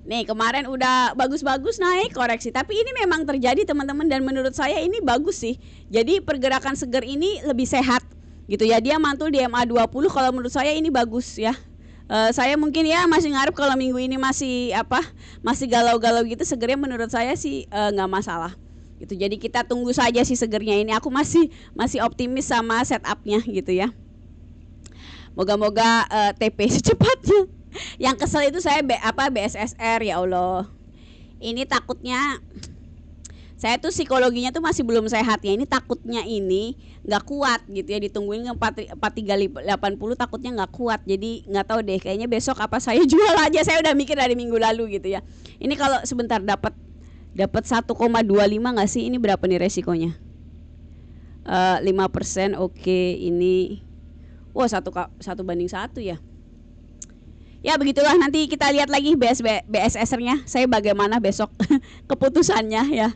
Nih kemarin udah bagus-bagus naik koreksi, tapi ini memang terjadi teman-teman, dan menurut saya ini bagus sih. Jadi pergerakan seger ini lebih sehat gitu ya. Dia mantul di MA20, kalau menurut saya ini bagus ya. Saya mungkin ya masih ngarep kalau minggu ini masih galau-galau gitu, segernya menurut saya sih nggak masalah gitu. Jadi kita tunggu saja sih segernya ini. Aku masih optimis sama setupnya gitu ya. Moga-moga TP secepatnya. Yang kesel itu saya BSSR, ya Allah. Ini takutnya saya tuh psikologinya tuh masih belum sehat ya. Ini takutnya ini nggak kuat gitu ya, ditungguin 4380 takutnya nggak kuat. Jadi nggak tahu deh, kayaknya besok apa saya jual aja. Saya udah mikir dari minggu lalu gitu ya. Ini kalau sebentar dapat 1,25 nggak sih? Ini berapa nih resikonya? 5%. Oke, ini wah, 1 banding 1 ya. Ya begitulah, nanti kita lihat lagi BSSR-nya. Saya bagaimana besok keputusannya ya.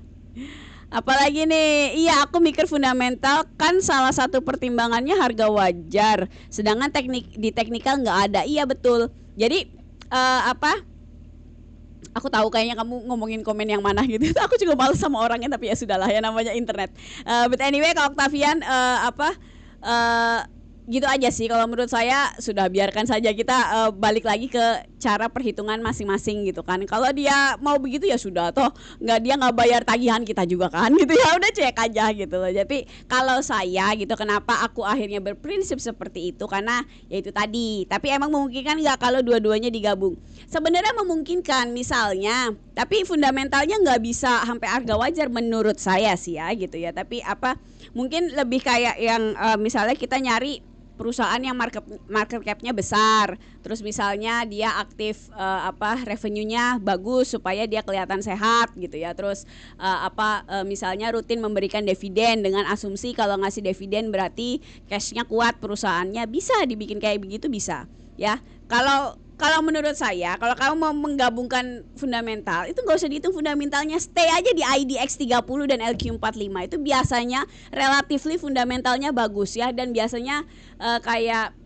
Apalagi nih, iya aku mikir fundamental kan salah satu pertimbangannya harga wajar. Sedangkan di teknikal nggak ada. Iya betul. Jadi aku tahu kayaknya kamu ngomongin komen yang mana gitu. Aku juga males sama orangnya, tapi ya sudahlah ya, namanya internet. But anyway, kalau Octavian gitu aja sih kalau menurut saya. Sudah biarkan saja, kita balik lagi ke cara perhitungan masing-masing gitu kan. Kalau dia mau begitu ya sudah, toh dia nggak bayar tagihan kita juga kan gitu ya, udah cek aja gitu loh. Tapi kalau saya gitu, kenapa aku akhirnya berprinsip seperti itu, karena ya itu tadi. Tapi emang memungkinkan nggak kalau dua-duanya digabung? Sebenarnya memungkinkan misalnya, tapi fundamentalnya nggak bisa sampai harga wajar menurut saya sih ya gitu ya. Tapi mungkin lebih kayak yang misalnya kita nyari perusahaan yang market cap-nya besar, terus misalnya dia aktif revenue-nya bagus supaya dia kelihatan sehat gitu ya. Terus misalnya rutin memberikan dividen dengan asumsi kalau ngasih dividen berarti cash-nya kuat perusahaannya, bisa dibikin kayak begitu, bisa ya. Kalau menurut saya, kalau kamu mau menggabungkan fundamental, itu nggak usah dihitung fundamentalnya, stay aja di IDX 30 dan LQ45. Itu biasanya relatively fundamentalnya bagus ya, dan biasanya kayak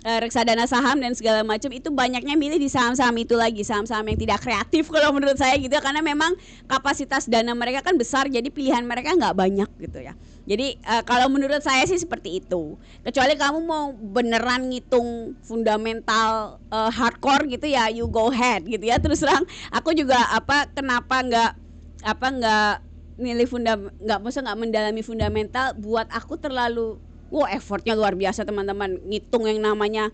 reksadana saham dan segala macam itu banyaknya milih di saham-saham itu lagi, saham-saham yang tidak kreatif kalau menurut saya gitu ya, karena memang kapasitas dana mereka kan besar, jadi pilihan mereka nggak banyak gitu ya. Jadi kalau menurut saya sih seperti itu. Kecuali kamu mau beneran ngitung fundamental hardcore gitu ya, you go ahead gitu ya. Terus terang aku juga kenapa nggak milih nggak mendalami fundamental, buat aku terlalu effortnya luar biasa teman-teman. Ngitung yang namanya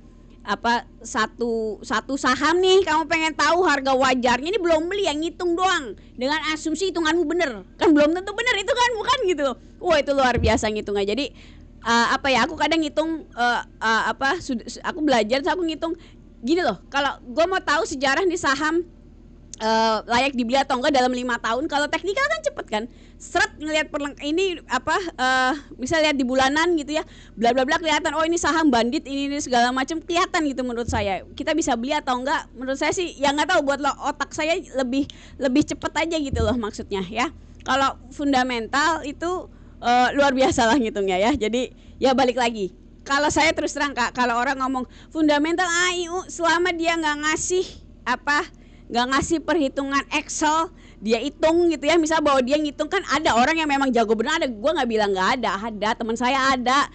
satu saham nih, kamu pengen tahu harga wajarnya, ini belum beli, yang ngitung doang dengan asumsi hitunganmu bener, kan belum tentu bener itu kan, bukan gitu. Itu luar biasa ngitungnya. Jadi aku kadang ngitung aku belajar, aku ngitung gini loh. Kalau gue mau tahu sejarah nih saham layak dibeli atau enggak dalam 5 tahun. Kalau teknikal kan cepet kan, seret ngelihat ini bisa lihat di bulanan gitu ya, bla bla bla, kelihatan ini saham bandit ini segala macam, kelihatan gitu. Menurut saya kita bisa beli atau enggak, menurut saya sih ya nggak tahu, buat otak saya lebih cepet aja gitu loh maksudnya ya. Kalau fundamental itu luar biasa lah ngitungnya ya. Jadi ya balik lagi, kalau saya terus terang Kak, kalau orang ngomong fundamental selama dia nggak ngasih nggak ngasih perhitungan Excel, dia hitung gitu ya, misal bahwa dia ngitung, kan ada orang yang memang jago benar, ada, gue nggak bilang nggak ada teman saya ada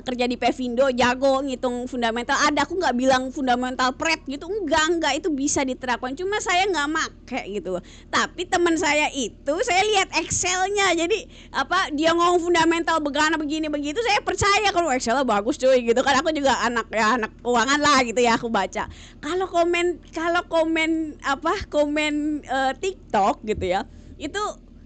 kerja di Pevindo jago ngitung fundamental, ada, aku nggak bilang fundamental pret gitu, enggak, itu bisa diterapkan, cuma saya nggak make gitu. Tapi teman saya itu saya lihat Excelnya, jadi dia ngomong fundamental begini begitu, saya percaya kalau Excelnya bagus cuy gitu kan, aku juga anak keuangan lah gitu ya, aku baca. Kalau komen TikTok gitu ya, itu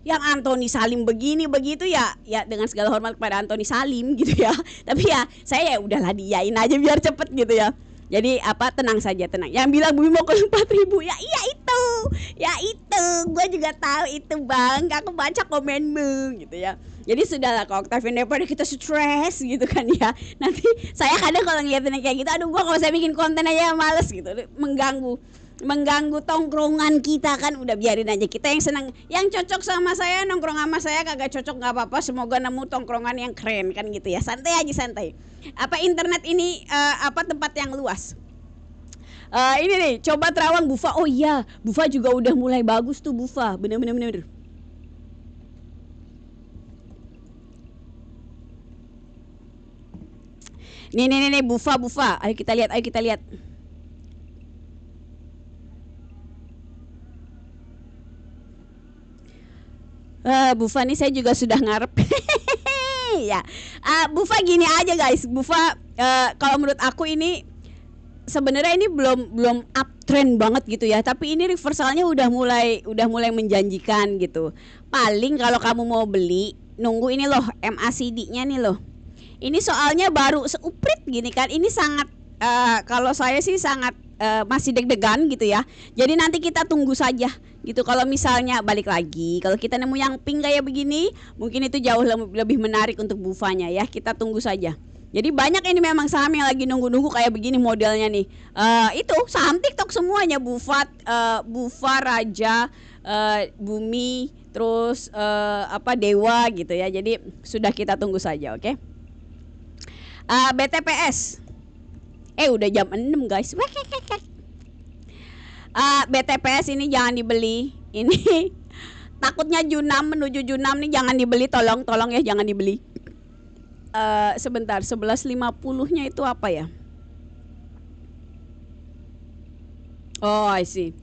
yang Anthony Salim begini begitu ya dengan segala hormat kepada Anthony Salim gitu ya, tapi ya saya ya udahlah diyain aja biar cepet gitu ya. Jadi tenang saja, tenang. Yang bilang bumi mau ke 4.000 ya itu gue juga tahu itu bang, aku baca komenmu gitu ya. Jadi sudahlah Kak Octavian, daripada kita stres gitu kan ya. Nanti saya kadang kalau ngeliatin kayak gitu, aduh gue kalau saya bikin konten aja males gitu, mengganggu tongkrongan kita kan, udah biarin aja. Kita yang senang, yang cocok sama saya nongkrong sama saya, kagak cocok nggak apa-apa, semoga nemu tongkrongan yang keren kan gitu ya. Santai aja, santai. Internet ini tempat yang luas. Ini nih, coba terawang Bufa. Oh iya, Bufa juga udah mulai bagus tuh Bufa, bener. Nih Bufa. Ayo kita lihat. Bufa nih saya juga sudah ngarep. Ya. Bufa gini aja guys. Bufa kalau menurut aku ini sebenarnya ini belum uptrend banget gitu ya, tapi ini reversalnya udah mulai menjanjikan gitu. Paling kalau kamu mau beli, nunggu ini loh MACD-nya nih loh. Ini soalnya baru seuprit gini kan. Ini sangat kalau saya sih sangat masih deg-degan gitu ya. Jadi nanti kita tunggu saja gitu. Kalau misalnya balik lagi, kalau kita nemu yang pink kayak begini, mungkin itu jauh lebih menarik untuk Bufanya ya. Kita tunggu saja. Jadi banyak ini memang saham yang lagi nunggu-nunggu kayak begini modelnya nih. Itu saham TikTok semuanya, Bufa, Raja, Bumi, terus Dewa gitu ya. Jadi sudah kita tunggu saja, oke? BTPS. Udah jam 6 guys. BTPS ini jangan dibeli. Ini takutnya Junam, menuju Junam nih, jangan dibeli, tolong ya, jangan dibeli. Sebentar, 11.50-nya itu apa ya? Oh, I see.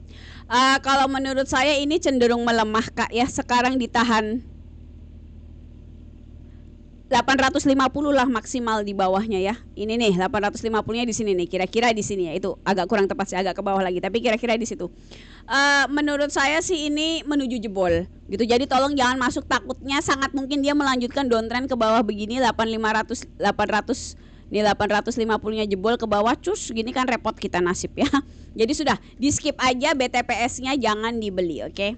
Kalau menurut saya ini cenderung melemah Kak ya. Sekarang ditahan 850 lah maksimal di bawahnya ya. Ini nih 850-nya di sini nih, kira-kira di sini ya. Itu agak kurang tepat sih, agak ke bawah lagi, tapi kira-kira di situ. Menurut saya sih ini menuju jebol gitu. Jadi tolong jangan masuk, takutnya sangat mungkin dia melanjutkan downtrend ke bawah begini. 850-nya jebol ke bawah, cus gini kan repot kita nasib ya. Jadi sudah di skip aja, BTPS-nya jangan dibeli, oke?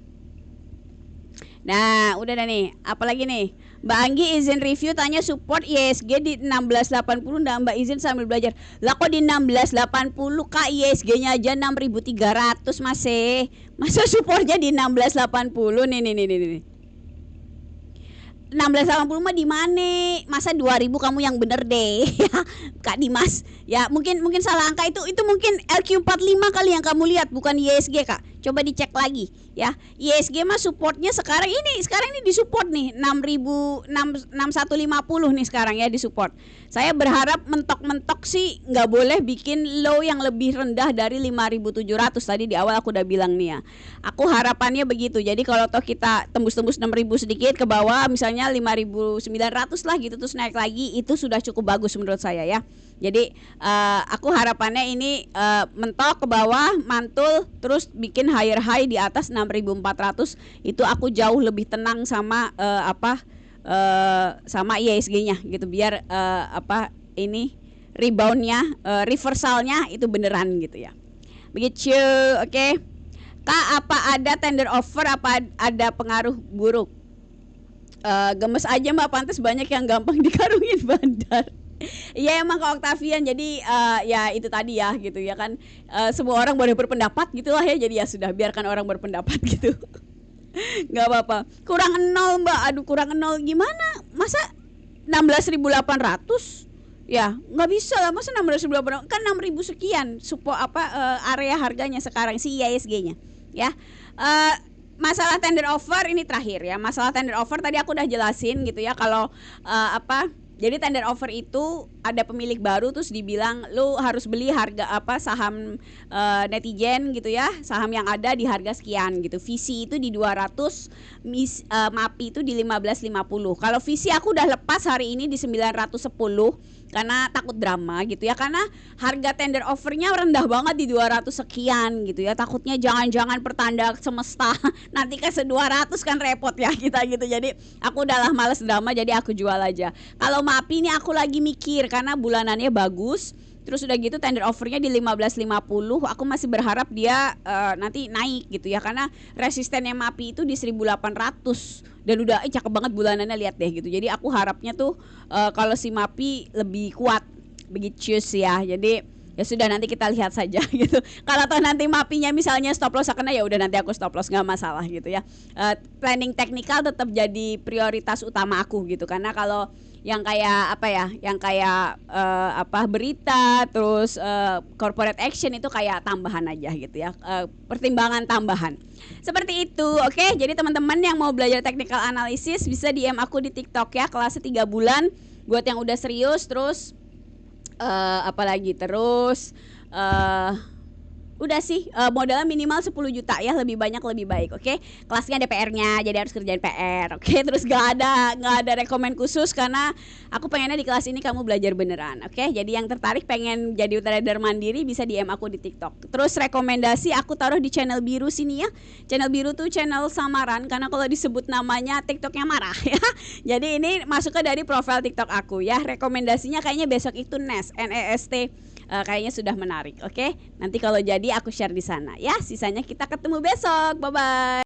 Nah, udah dah nih. Apalagi nih? Mbak Anggi izin review, tanya support ISG di 1680. Nggak Mbak izin sambil belajar. Lah kok di 1680 Kak, ISG-nya aja 6.300 masih. Masa supportnya di 1680? Nih. 1680 mah di mana? Masa 2000 kamu yang bener deh ya Kak Dimas. Ya mungkin salah angka itu mungkin LQ45 kali yang kamu lihat, bukan ISG Kak. Coba dicek lagi ya. ISG mah supportnya sekarang ini di support nih 6150 nih sekarang ya di support. Saya berharap mentok sih nggak boleh bikin low yang lebih rendah dari 5.700. Tadi di awal aku udah bilang nih ya. Aku harapannya begitu. Jadi kalau toh kita tembus 6.000 sedikit ke bawah, misalnya 5.900 lah gitu, terus naik lagi, itu sudah cukup bagus menurut saya ya. Jadi aku harapannya ini mentok ke bawah, mantul, terus bikin higher high di atas 6.400. Itu aku jauh lebih tenang sama sama ISG-nya gitu, biar ini reboundnya, reversalnya itu beneran gitu ya. Begitu, oke. Kak, apa ada tender offer, apa ada pengaruh buruk? Gemes aja Mbak, pantas banyak yang gampang dikarungin bandar. Iya emang Kak Octavian, jadi ya itu tadi ya gitu ya kan, semua orang boleh berpendapat gitulah ya, jadi ya sudah biarkan orang berpendapat gitu. Nggak apa-apa. Kurang 0 Mbak, aduh kurang 0 gimana? Masa 16.800? Ya, nggak bisa lah, masa 600 kan 6.000 sekian area harganya sekarang si IISG-nya ya. Eh, Masalah tender offer ini terakhir ya. Masalah tender offer tadi aku udah jelasin gitu ya, kalau jadi tender offer itu ada pemilik baru terus dibilang lu harus beli harga saham netizen gitu ya, saham yang ada di harga sekian gitu. Visi itu di 200, MAPI itu di 1550. Kalau visi aku udah lepas hari ini di 910 karena takut drama gitu ya, karena harga tender offernya rendah banget di 200 sekian gitu ya, takutnya jangan-jangan pertanda semesta nanti ke 200 kan repot ya kita gitu. Jadi aku udahlah males drama, jadi aku jual aja. Kalau MAPI ini aku lagi mikir karena bulanannya bagus. Terus udah gitu tender offernya di 1550. Aku masih berharap dia nanti naik gitu ya, karena resistennya MAPI itu di 1800 dan udah cakep banget bulanannya, lihat deh gitu. Jadi aku harapnya tuh kalau si MAPI lebih kuat begitu ya. Jadi ya sudah, nanti kita lihat saja gitu. Kalau toh nanti MAPI-nya misalnya stop loss kena, ya udah nanti aku stop loss, nggak masalah gitu ya. Planning teknikal tetap jadi prioritas utama aku gitu, karena kalau yang kayak berita terus corporate action itu kayak tambahan aja gitu ya, pertimbangan tambahan seperti itu. Oke, jadi teman-teman yang mau belajar technical analysis bisa DM aku di TikTok ya, kelasnya 3 bulan buat yang udah serius. Terus udah sih, modalnya minimal 10 juta ya, lebih banyak lebih baik. Oke, kelasnya ada PR-nya, jadi harus kerjain PR. Oke, terus gak ada rekomen khusus karena aku pengennya di kelas ini kamu belajar beneran. Oke, jadi yang tertarik pengen jadi trader mandiri bisa DM aku di TikTok. Terus rekomendasi aku taruh di channel biru sini ya. Channel biru tuh channel samaran, karena kalau disebut namanya TikToknya marah ya. Jadi ini masuknya dari profil TikTok aku ya. Rekomendasinya kayaknya besok itu NEST. Kayaknya sudah menarik. Oke, nanti kalau jadi aku share di sana ya. Sisanya kita ketemu besok. Bye bye.